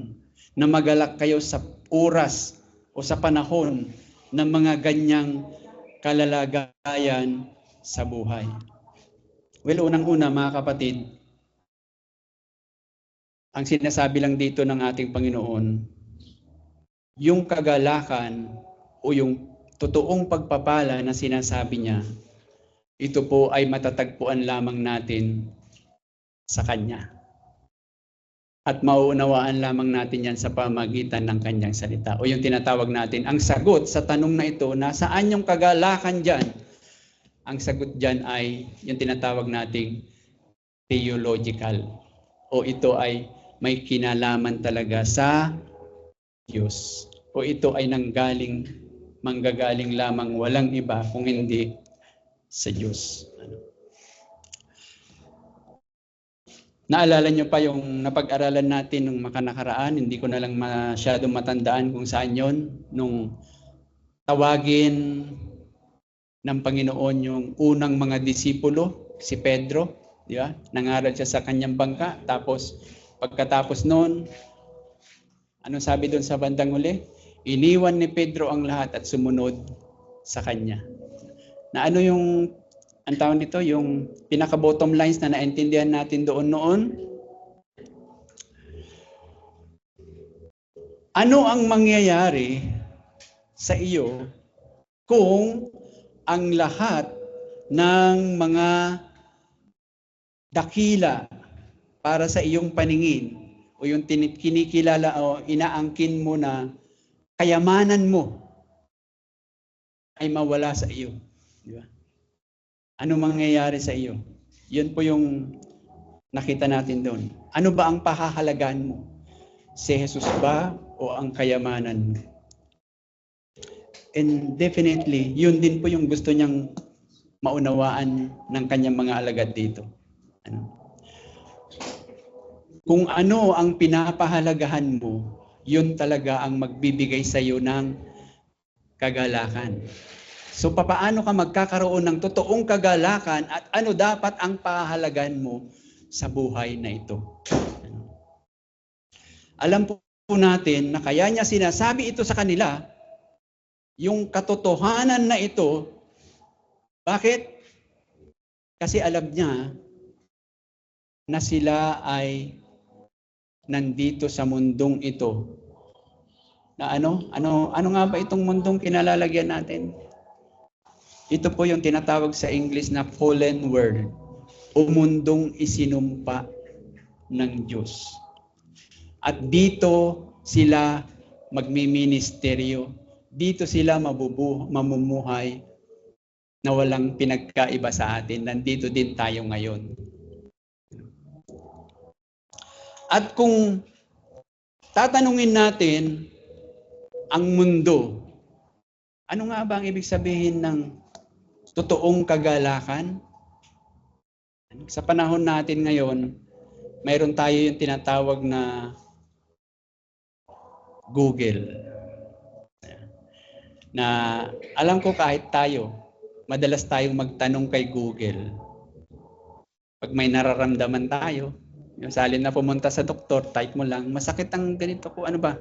Na magalak kayo sa oras o sa panahon ng mga ganyang kalalagayan sa buhay. Well, unang-una mga kapatid, ang sinasabi lang dito ng ating Panginoon, yung kagalakan o yung totoong pagpapala na sinasabi niya, ito po ay matatagpuan lamang natin sa Kanya. At mauunawaan lamang natin yan sa pamagitan ng Kanyang salita. O yung tinatawag natin, ang sagot sa tanong na ito, nasaan yung kagalakan dyan? Ang sagot dyan ay yung tinatawag nating theological. O ito ay may kinalaman talaga sa Diyos. O ito ay manggagaling lamang walang iba kung hindi sa Diyos. Naalala nyo pa yung napag-aralan natin nung makanakaraan, hindi ko na lang masyadong matandaan kung saan yon, nung tawagin ng Panginoon yung unang mga disipulo, si Pedro, di ba? Nangaral siya sa kanyang bangka, tapos pagkatapos noon, anong sabi doon sa bandang uli? Iniwan ni Pedro ang lahat at sumunod sa kanya. Na ano yung ang tawag nito, yung pinaka-bottom lines na naintindihan natin doon noon? Ano ang mangyayari sa iyo kung ang lahat ng mga dakila para sa iyong paningin o yung kinikilala o inaangkin mo na kayamanan mo ay mawala sa iyo? Di ba? Ano mangyayari sa iyo? Yun po yung nakita natin doon. Ano ba ang pahahalagaan mo? Si Jesus ba o ang kayamanan mo? And definitely, yun din po yung gusto niyang maunawaan ng kanyang mga alagad dito. Kung ano ang pinapahalagahan mo, yun talaga ang magbibigay sa iyo ng kagalakan. So papaano ka magkakaroon ng totoong kagalakan at ano dapat ang pahahalagan mo sa buhay na ito? Alam po natin na kaya niya sinasabi ito sa kanila, yung katotohanan na ito. Bakit? Kasi alam niya na sila ay nandito sa mundong ito. Na ano nga ba itong mundong kinalalagyan natin? Ito po yung tinatawag sa English na fallen world o mundong isinumpa ng Diyos. At dito sila magmiministeryo. Dito sila mamumuhay na walang pinagkaiba sa atin. Nandito din tayo ngayon. At kung tatanungin natin ang mundo, Ano nga ba ang ibig sabihin ng totoong kagalakan? Sa panahon natin ngayon, mayroon tayo yung tinatawag na Google. Na alam ko kahit tayo, madalas tayong magtanong kay Google. Pag may nararamdaman tayo, yung salin na pumunta sa doktor, type mo lang, masakit ang ganito ko, ano ba?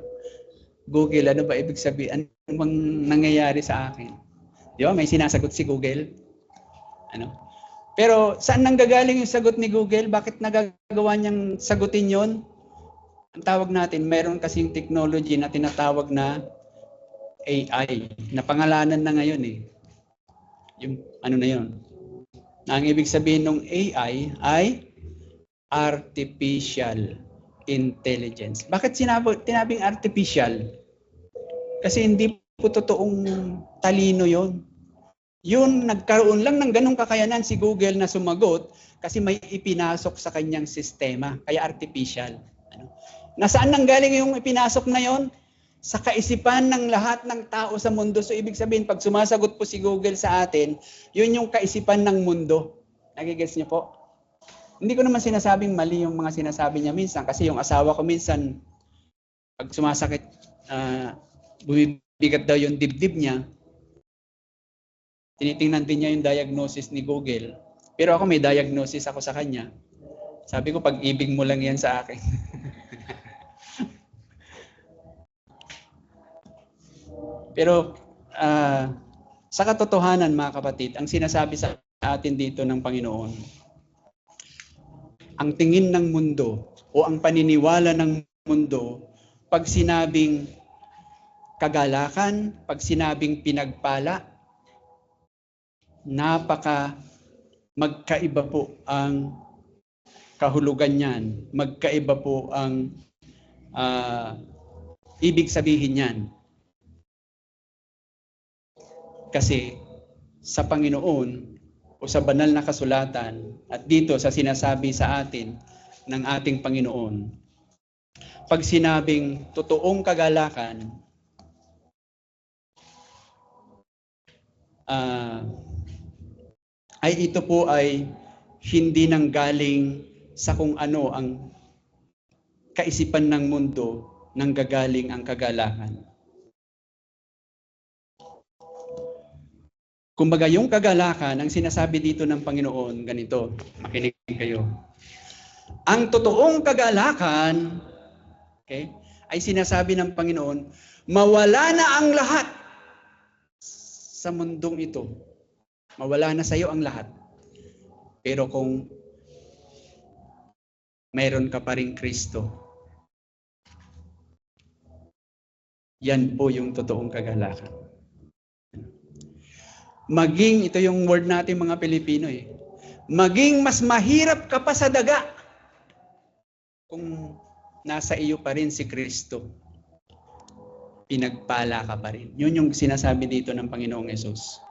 Google, ano ba ibig sabihin? Ano bang nangyayari sa akin? Di ba? May sinasagot si Google. Ano? Pero saan nanggagaling yung sagot ni Google? Bakit nagagawa niyang sagutin yon? Ang tawag natin, meron kasing technology na tinatawag na AI, na pangalanan na ngayon eh. Yung ano na yon. Na ang ibig sabihin ng AI ay artificial intelligence. Bakit tinabing artificial? Kasi hindi po totoong talino yon. Yun, nagkaroon lang ng ganong kakayanan si Google na sumagot kasi may ipinasok sa kanyang sistema, kaya artificial. Ano? Nasaan nanggaling yung ipinasok na yon? Sa kaisipan ng lahat ng tao sa mundo. So ibig sabihin, pag sumasagot po si Google sa atin, yun yung kaisipan ng mundo. Nagigets niyo po? Hindi ko naman sinasabing mali yung mga sinasabi niya minsan kasi yung asawa ko minsan, pag sumasakit, bumibigat daw yung dibdib niya, tinitingnan din niya yung diagnosis ni Google. Pero ako may diagnosis ako sa kanya. Sabi ko, pag-ibig mo lang yan sa akin. Pero sa katotohanan mga kapatid, ang sinasabi sa atin dito ng Panginoon, ang tingin ng mundo o ang paniniwala ng mundo, pag sinabing kagalakan, pag sinabing pinagpala, napaka magkaiba po ang kahulugan niyan. Magkaiba po ang ibig sabihin niyan. Kasi sa Panginoon o sa banal na kasulatan at dito sa sinasabi sa atin ng ating Panginoon, pag sinabing totoong kagalakan, ay ito po ay hindi nanggaling sa kung ano ang kaisipan ng mundo nang gagaling ang kagalakan. Kumbaga yung kagalakan, ang sinasabi dito ng Panginoon, ganito, makinig kayo. Ang totoong kagalakan, okay, ay sinasabi ng Panginoon, mawala na ang lahat sa mundong ito. Mawala na sa iyo ang lahat. Pero kung mayroon ka pa ring Kristo, yan po yung totoong kagalakan. Maging, ito yung word natin mga Pilipino eh, maging mas mahirap ka pa sa daga kung nasa iyo pa rin si Kristo. Pinagpala ka pa rin. Yun yung sinasabi dito ng Panginoong Yesus.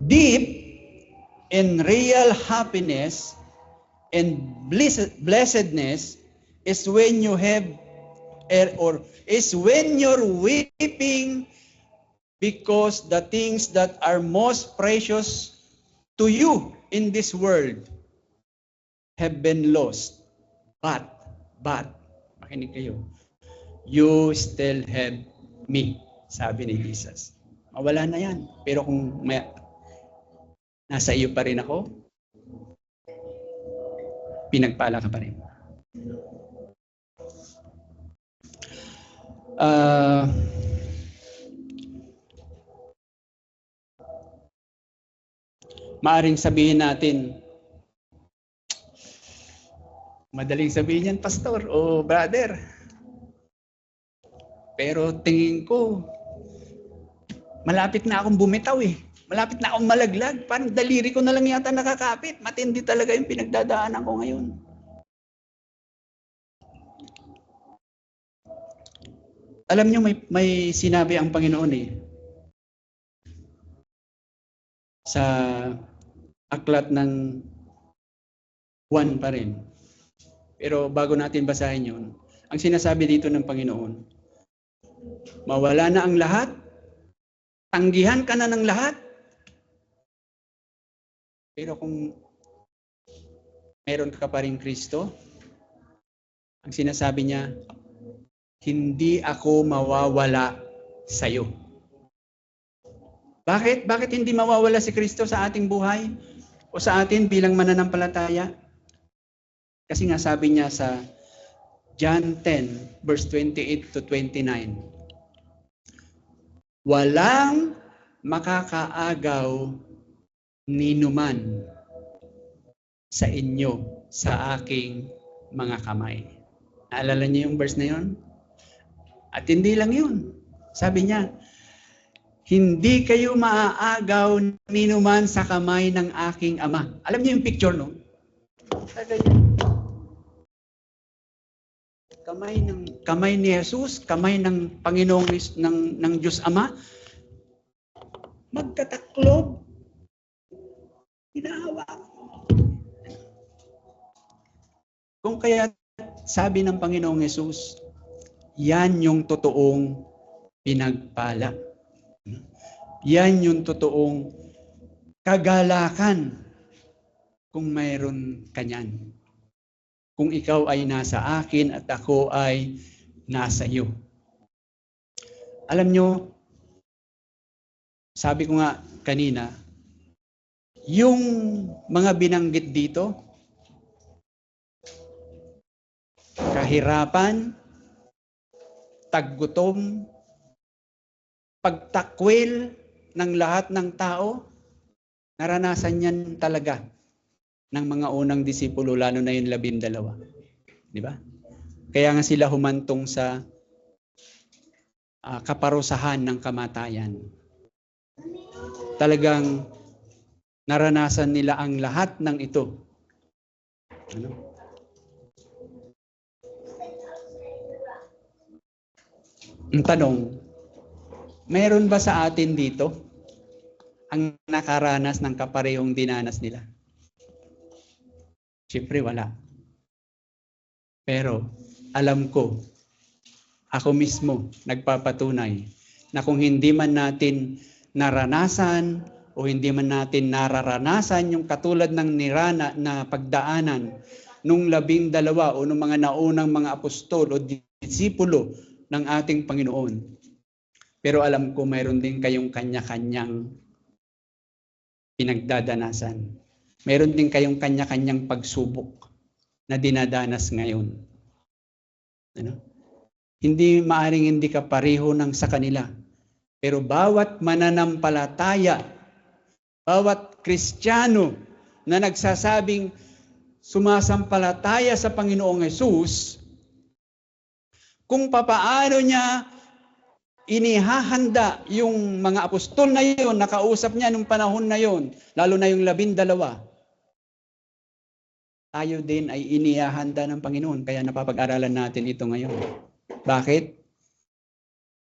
Deep and real happiness and blessedness is when you have or is when you're weeping because the things that are most precious to you in this world have been lost. But, makinig kayo, you still have me, sabi ni Jesus. Mawala na yan. Pero kung nasa iyo pa rin ako, pinagpala ka pa rin. Maaring sabihin natin, madaling sabihin yan, pastor o brother. Pero tingin ko, malapit na akong bumitaw eh. Malapit na akong malaglag. Parang daliri ko na lang yata nakakapit. Matindi talaga yung pinagdadaanan ko ngayon. Alam nyo, may sinabi ang Panginoon eh. Sa aklat ng Juan pa rin. Pero bago natin basahin yun, ang sinasabi dito ng Panginoon, Mawala na ang lahat? Tanggihan ka na ng lahat? Pero kung meron ka pa rin Kristo, ang sinasabi niya, hindi ako mawawala sa iyo. Bakit? Bakit hindi mawawala si Kristo sa ating buhay? O sa atin bilang mananampalataya? Kasi nga sabi niya sa John 10, verse 28 to 29, walang makakaagaw ninuman sa inyo sa aking mga kamay. Naalala niyo yung verse na yun? At hindi lang yun. Sabi niya, hindi kayo maaagaw ninuman sa kamay ng aking ama. Alam niyo yung picture, no? Kamay ni Jesus, kamay ng Panginoong ng Diyos Ama, magkataklob. Hinahawak. Kung kaya sabi ng Panginoong Jesus, yan yung totoong pinagpala. Yan yung totoong kagalakan kung mayroon kanyan. Kung ikaw ay nasa akin at ako ay nasa iyo. Alam nyo, sabi ko nga kanina, yung mga binanggit dito, kahirapan, taggutom, pagtakwil ng lahat ng tao, naranasan yan talaga ng mga unang disipulo, lalo na yung 12. Di ba? Kaya nga sila humantong sa kaparusahan ng kamatayan. Talagang naranasan nila ang lahat ng ito. Ano? Ang tanong, meron ba sa atin dito ang nakaranas ng kaparehong dinanas nila? Siyempre wala. Pero alam ko, ako mismo nagpapatunay na kung hindi man natin naranasan o hindi man natin nararanasan yung katulad ng nirana na pagdaanan nung 12 o nung mga naunang mga apostol o disipulo ng ating Panginoon. Pero alam ko mayroon din kayong kanya-kanyang pinagdadanasan. Meron din kayong kanya-kanyang pagsubok na dinadanas ngayon. Ano? Hindi maaring hindi ka pareho ng sa kanila. Pero bawat mananampalataya, bawat Kristiyano na nagsasabing sumasampalataya sa Panginoong Hesus, kung papaano niya inihahanda yung mga apostol na yun, nakausap niya nung panahon na yun, lalo na yung 12, tayo din ay inihahanda ng Panginoon. Kaya napapag-aralan natin ito ngayon. Bakit?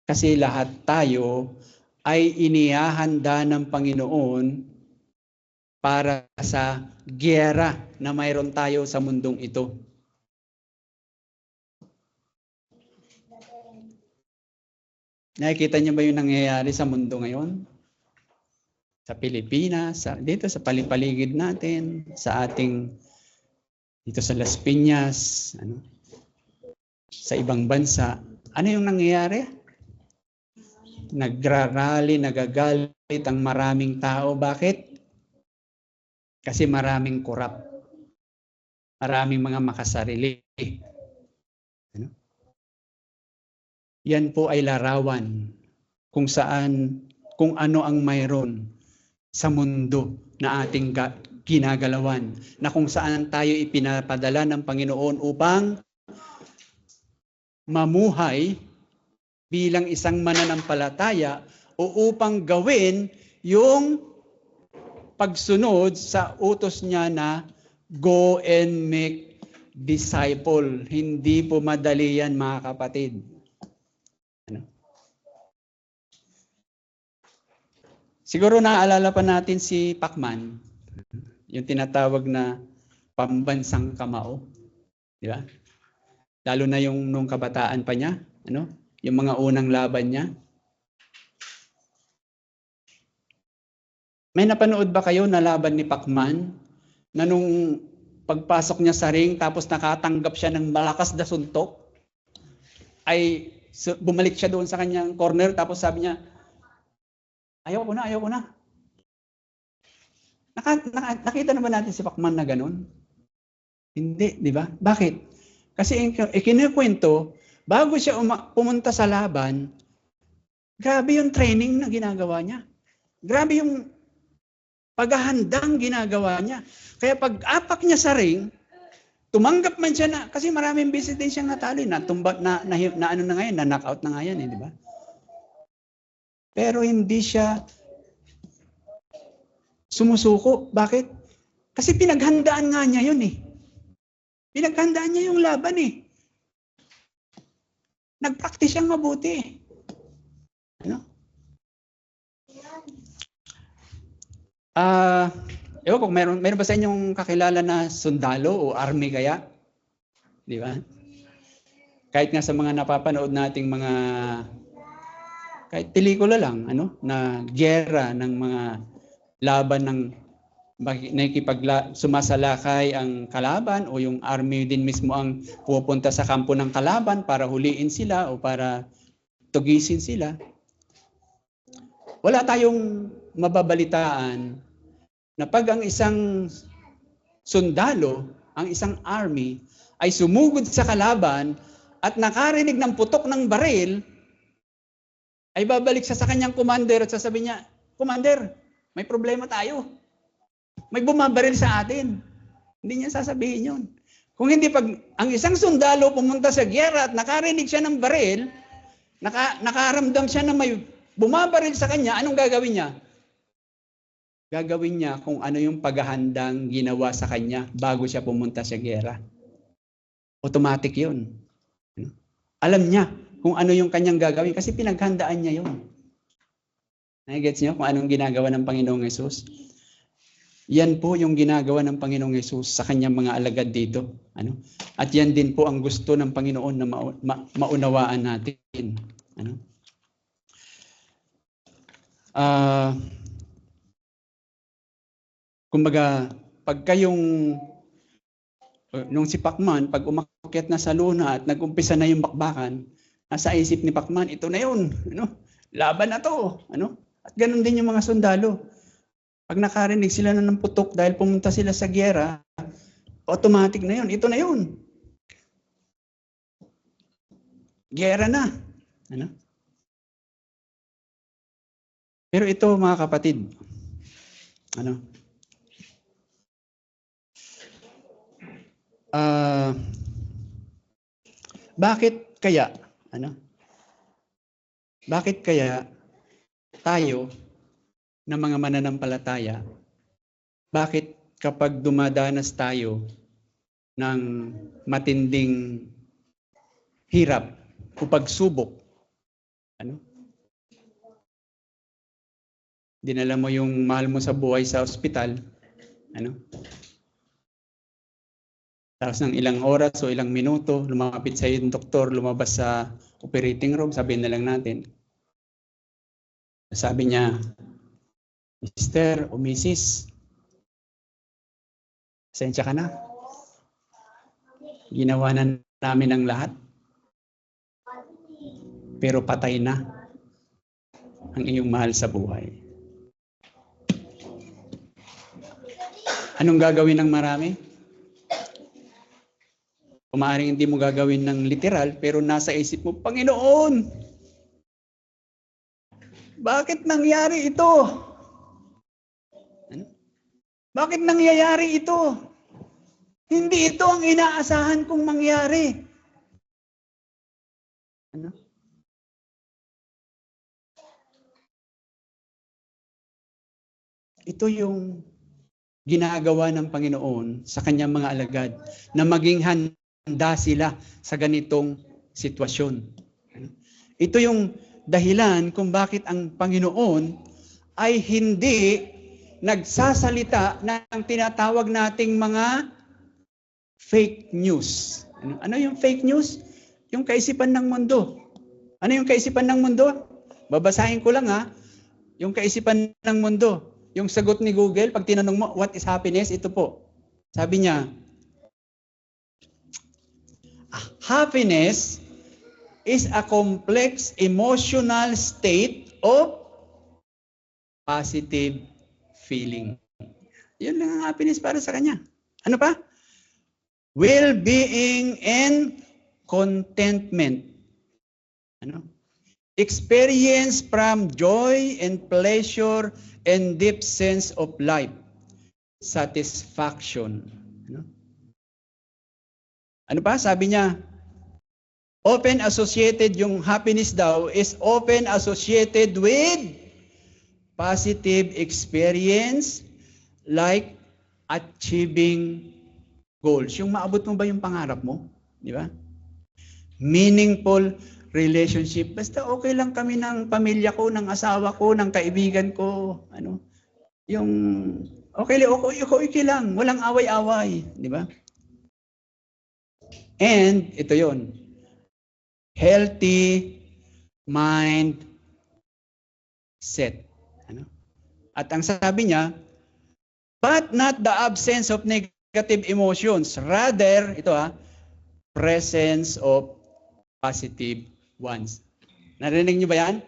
Kasi lahat tayo ay inihahanda ng Panginoon para sa giyera na mayroon tayo sa mundong ito. Nakikita niyo ba yung nangyayari sa mundo ngayon? Sa Pilipinas, dito sa paligid natin, sa ating, dito sa Las Piñas, sa ibang bansa. Ano yung nangyayari? Nagrarally, nagagalit ang maraming tao. Bakit? Kasi maraming korap. Maraming mga makasarili. Yan po ay larawan kung saan, kung ano ang mayroon sa mundo na ating ginagalawan, na kung saan tayo ipinapadala ng Panginoon upang mamuhay bilang isang mananampalataya o upang gawin yung pagsunod sa utos niya na go and make disciple. Hindi po madali yan, mga kapatid. Siguro naaalala pa natin si Pacman, yung tinatawag na pambansang kamao, di ba? Lalo na yung nung kabataan pa niya, Yung mga unang laban niya. May napanood ba kayo na laban ni Pacman na nung pagpasok niya sa ring tapos nakatanggap siya ng malakas na suntok, ay bumalik siya doon sa kanyang corner tapos sabi niya, ayaw ko na. Nakita na ba natin si Pacman na ganun? Hindi, di ba? Bakit? Kasi ikinukwento, bago siya pumunta sa laban, grabe yung training na ginagawa niya. Grabe yung paghahandang ginagawa niya. Kaya pag apak niya sa ring, tumanggap man siya na, kasi maraming beses din siyang natalo, na ano na ngayon, na knockout na ngayon, di ba? Pero hindi siya sumusuko. Bakit? Kasi pinaghandaan nga niya yun eh. Pinaghandaan niya yung laban eh. Nag-practice siyang mabuti. Ano? Ewan ko, meron ba sa inyong kakilala na sundalo o army kaya? Di ba? Kahit nga sa mga napapanood nating mga, kahit pelikula lang, na giyera ng mga laban ng sumasalakay ang kalaban o yung army din mismo ang pupunta sa kampo ng kalaban para huliin sila o para tugisin sila. Wala tayong mababalitaan na pag ang isang sundalo, ang isang army ay sumugod sa kalaban at nakarinig ng putok ng baril, ay babalik siya sa kanyang commander at sasabihin niya, "Commander, may problema tayo. May bumabaril sa atin." Hindi niya sasabihin yun. Kung hindi, pag ang isang sundalo pumunta sa giyera at nakarinig siya ng baril, nakaramdam siya na may bumabaril sa kanya, anong gagawin niya? Gagawin niya kung ano yung paghahandang ginawa sa kanya bago siya pumunta sa giyera. Automatic yun. Alam niya kung ano yung kanyang gagawin kasi pinaghandaan niya yun. Nagigets niyo kung anong ginagawa ng Panginoong Hesus? Yan po yung ginagawa ng Panginoong Hesus sa kanyang mga alagad dito. At yan din po ang gusto ng Panginoon na maunawaan natin. Kumbaga, pagka nung si Pacman, pag umakyat na sa luna at nag-umpisa na yung bakbakan, nasa isip ni Pacman, ito na yun. Laban na to. At ganun din yung mga sundalo. Pag nakarinig sila na ng putok dahil pumunta sila sa giyera, automatic na yun. Ito na yun. Giyera na. Pero ito, mga kapatid, bakit kaya tayo na mga mananampalataya, bakit kapag dumadanas tayo ng matinding hirap o pagsubok, dinala mo yung mahal mo sa buhay sa ospital, tapos ng ilang oras o ilang minuto, lumapit sa iyo yung doktor, lumabas sa operating room, sabihin na lang natin. Sabi niya, "Mister o Mrs., pasensya ka na. Ginawa na namin ang lahat. Pero patay na ang iyong mahal sa buhay." Anong gagawin ng marami? Maaaring hindi mo gagawin ng literal, pero nasa isip mo, "Panginoon, bakit nangyari ito? Bakit nangyayari ito? Hindi ito ang inaasahan kong mangyari." Ito yung ginagawa ng Panginoon sa kanyang mga alagad na maging handa sila sa ganitong sitwasyon. Ito yung dahilan kung bakit ang Panginoon ay hindi nagsasalita ng tinatawag nating mga fake news. Ano yung fake news? Yung kaisipan ng mundo. Ano yung kaisipan ng mundo? Babasahin ko lang ha. Yung kaisipan ng mundo. Yung sagot ni Google, pag tinanong mo, what is happiness? Ito po. Sabi niya, happiness is a complex emotional state of positive feeling. Yun lang ang happiness para sa kanya. Ano pa? Well-being and contentment. Ano? Experience from joy and pleasure and deep sense of life. Satisfaction. Ano pa? Sabi niya, often associated, yung happiness daw is often associated with positive experience like achieving goals. Yung maabot mo ba yung pangarap mo? Di ba? Meaningful relationship. Basta okay lang kami ng pamilya ko, ng asawa ko, ng kaibigan ko. Ano? Yung okay lang. Walang away-away. Di ba? And ito yon, healthy mind set. Ano? At ang sabi niya, but not the absence of negative emotions. Rather, ito presence of positive ones. Narinig niyo ba yan?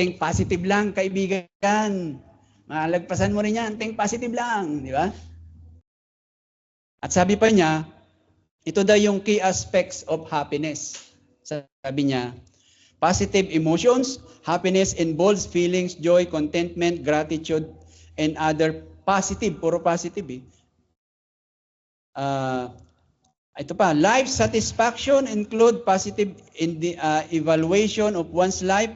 Think positive lang, kaibigan. Malagpasan mo rin yan. Think positive lang. Di ba? At sabi pa niya, ito daw yung key aspects of happiness. Sabi niya, positive emotions, happiness involves feelings, joy, contentment, gratitude, and other positive, puro positive ito pa, life satisfaction include positive in the evaluation of one's life,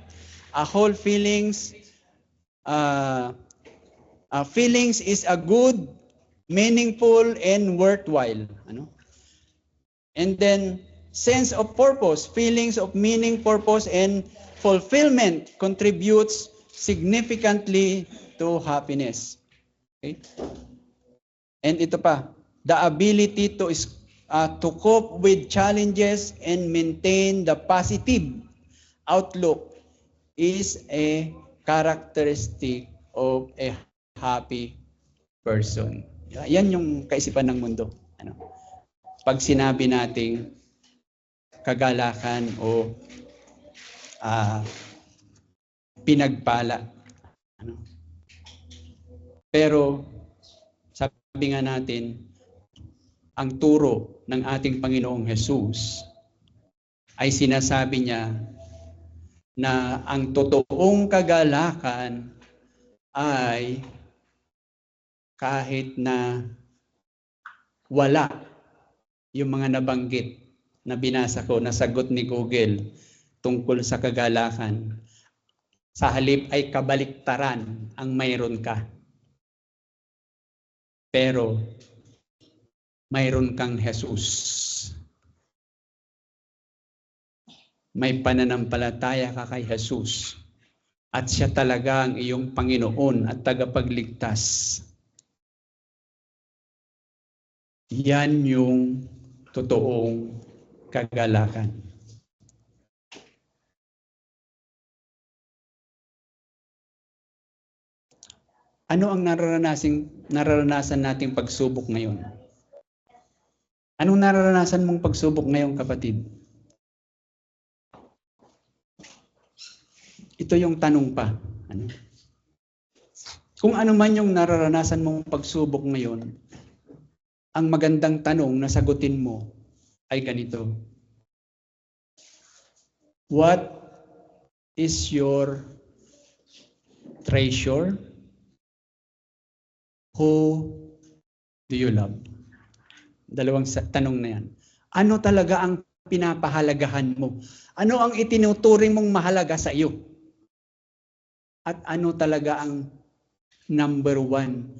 whole feelings. Feelings is a good, meaningful, and worthwhile. Ano? And then, sense of purpose, feelings of meaning, purpose, and fulfillment contributes significantly to happiness. Okay? And ito pa, the ability to cope with challenges and maintain the positive outlook is a characteristic of a happy person. Yan yung kaisipan ng mundo. Ano? Pag sinabi nating kagalakan o pinagpala. Ano? Pero sabi nga natin, ang turo ng ating Panginoong Hesus ay sinasabi niya na ang totoong kagalakan ay kahit na wala yung mga nabanggit na binasa ko na sagot ni Google tungkol sa kagalakan. Sa halip ay kabaliktaran ang mayroon ka. Pero mayroon kang Jesus. May pananampalataya ka kay Jesus. At siya talaga ang iyong Panginoon at tagapagligtas. Yan yung totoong kagalakan. Ano ang nararanasan nating pagsubok ngayon? Anong nararanasan mong pagsubok ngayon, kapatid? Ito yung tanong pa. Ano? Kung ano man yung nararanasan mong pagsubok ngayon, ang magandang tanong na sagutin mo ay ganito. What is your treasure? Who do you love? Dalawang tanong na yan. Ano talaga ang pinapahalagahan mo? Ano ang itinuturing mong mahalaga sa iyo? At ano talaga ang number one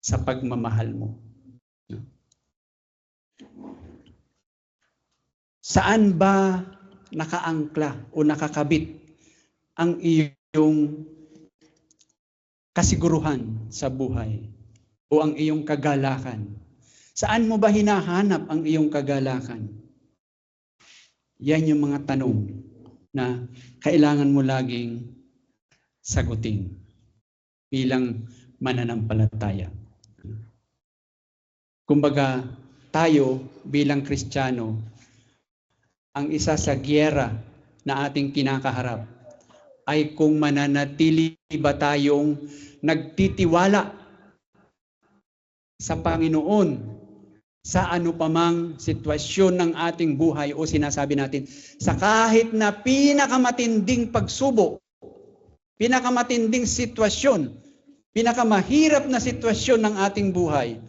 sa pagmamahal mo? Saan ba nakaangkla o nakakabit ang iyong kasiguruhan sa buhay o ang iyong kagalakan? Saan mo ba hinahanap ang iyong kagalakan? Yan yung mga tanong na kailangan mo laging sagutin bilang mananampalataya. Kumbaga, tayo bilang Kristiyano, ang isa sa giyera na ating kinakaharap ay kung mananatili ba tayong nagtitiwala sa Panginoon sa ano pamang sitwasyon ng ating buhay o sinasabi natin sa kahit na pinakamatinding pagsubok, pinakamatinding sitwasyon, pinakamahirap na sitwasyon ng ating buhay,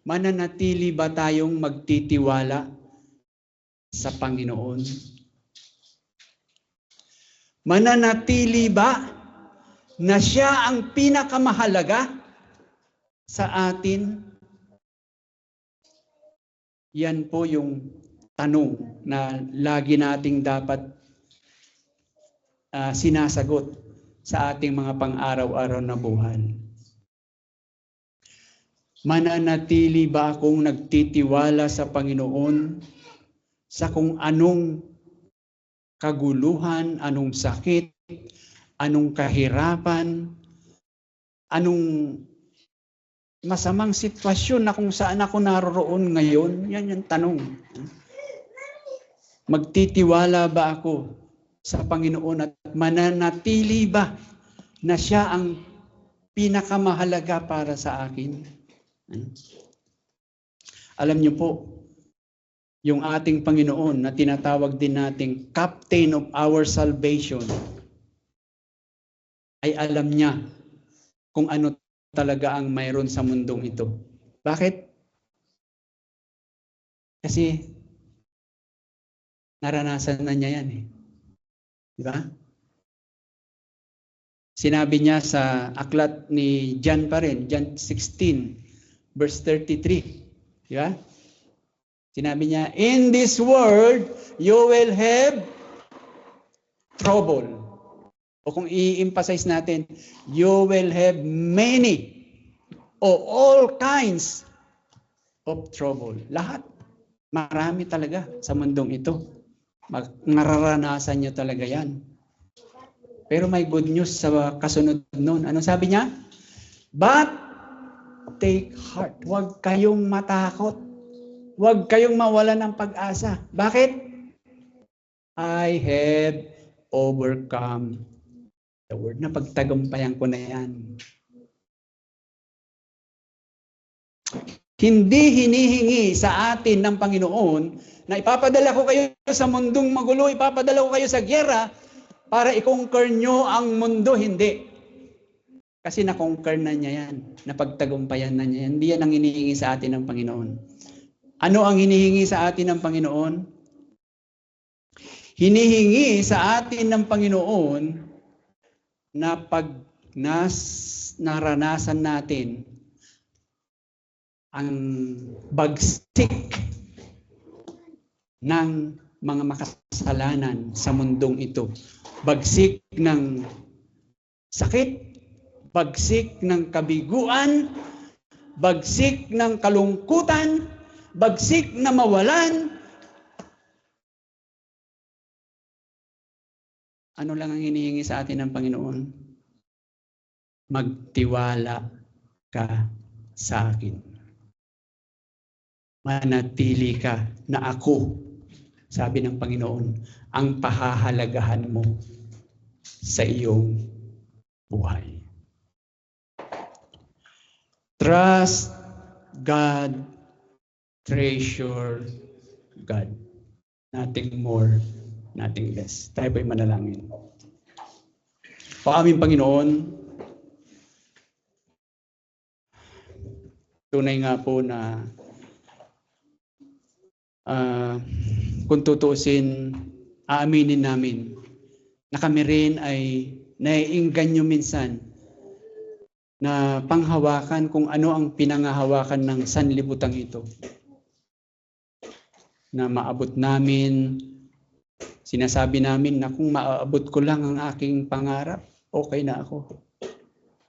mananatili ba tayong magtitiwala sa Panginoon? Mananatili ba na siya ang pinakamahalaga sa atin? Yan po yung tanong na lagi nating dapat sinasagot sa ating mga pang-araw-araw na buhay. Mananatili ba akong nagtitiwala sa Panginoon sa kung anong kaguluhan, anong sakit, anong kahirapan, anong masamang sitwasyon na kung saan ako naroroon ngayon? Yan yung tanong. Magtitiwala ba ako sa Panginoon at mananatili ba na siya ang pinakamahalaga para sa akin? Alam niyo po, yung ating Panginoon na tinatawag din nating Captain of our salvation, ay alam niya kung ano talaga ang mayroon sa mundong ito. Bakit? Kasi naranasan na niya yan eh. Di ba? Sinabi niya sa aklat ni John pa rin, John 16, verse 33. Di ba? Sinabi niya, in this world, you will have trouble. O kung i-emphasize natin, you will have many or all kinds of trouble. Lahat. Marami talaga sa mundong ito. Nararanasan niyo talaga yan. Pero may good news sa kasunod nun. Ano sabi niya? But take heart. Huwag kayong matakot. Huwag kayong mawala ng pag-asa. Bakit? I have overcome the word. Napagtagumpayan ko na yan. Hindi hinihingi sa atin ng Panginoon na ipapadala ko kayo sa mundong magulo, ipapadala ko kayo sa gyera para i-conquer nyo ang mundo. Hindi. Kasi na-conquer na niya yan. Napagtagumpayan na niya yan. Hindi yan ang hinihingi sa atin ng Panginoon. Ano ang hinihingi sa atin ng Panginoon? Hinihingi sa atin ng Panginoon na pag naranasan natin ang bagsik ng mga makasalanan sa mundong ito. Bagsik ng sakit, bagsik ng kabiguan, bagsik ng kalungkutan, bagsik na mawalan. Ano lang ang hinihingi sa atin ng Panginoon? Magtiwala ka sa akin. Manatili ka na ako, sabi ng Panginoon, ang pahahalagahan mo sa iyong buhay. Trust God, treasure God. Nothing more, nothing less. Tayo po'y manalangin. O aming Panginoon, tunay nga po na kung tutuusin, aaminin namin na kami rin ay naiingganyo minsan na panghawakan kung ano ang pinangahawakan ng sanlibutan ito. Na maabot namin, sinasabi namin na kung maabot ko lang ang aking pangarap, okay na ako.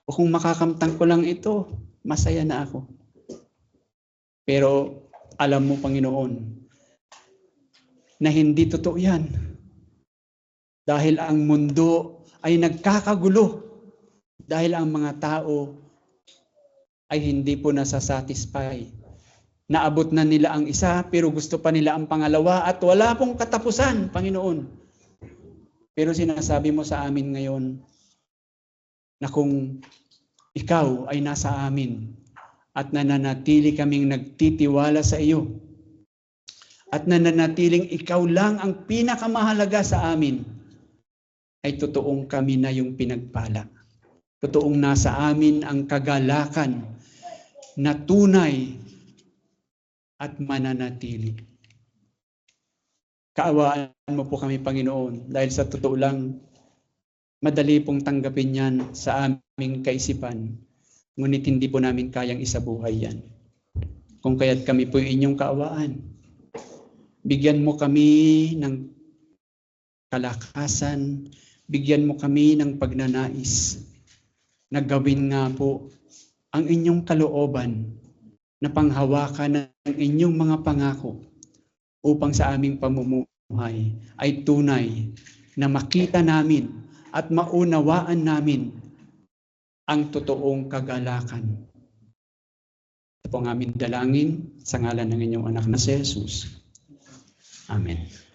O kung makakamtan ko lang ito, masaya na ako. Pero alam mo, Panginoon, na hindi totoo yan. Dahil ang mundo ay nagkakagulo. Dahil ang mga tao ay hindi po nasasatisfy. Naabot na nila ang isa, pero gusto pa nila ang pangalawa at wala pong katapusan, Panginoon. Pero sinasabi mo sa amin ngayon na kung ikaw ay nasa amin at nananatili kaming nagtitiwala sa iyo at nananatiling ikaw lang ang pinakamahalaga sa amin, ay totoong kami na yung pinagpala. Totoong nasa amin ang kagalakan na tunay at mananatili. Kaawaan mo po kami, Panginoon, dahil sa totoo lang, madali pong tanggapin yan sa aming kaisipan, ngunit hindi po namin kayang isabuhay yan. Kung kaya't kami po inyong kaawaan, bigyan mo kami ng kalakasan, bigyan mo kami ng pagnanais na gawin nga po ang inyong kalooban na panghawakan ng inyong mga pangako upang sa aming pamumuhay ay tunay na makita namin at maunawaan namin ang totoong kagalakan. Ito po ang aming dalangin sa ngalan ng inyong anak na si Jesus. Amen.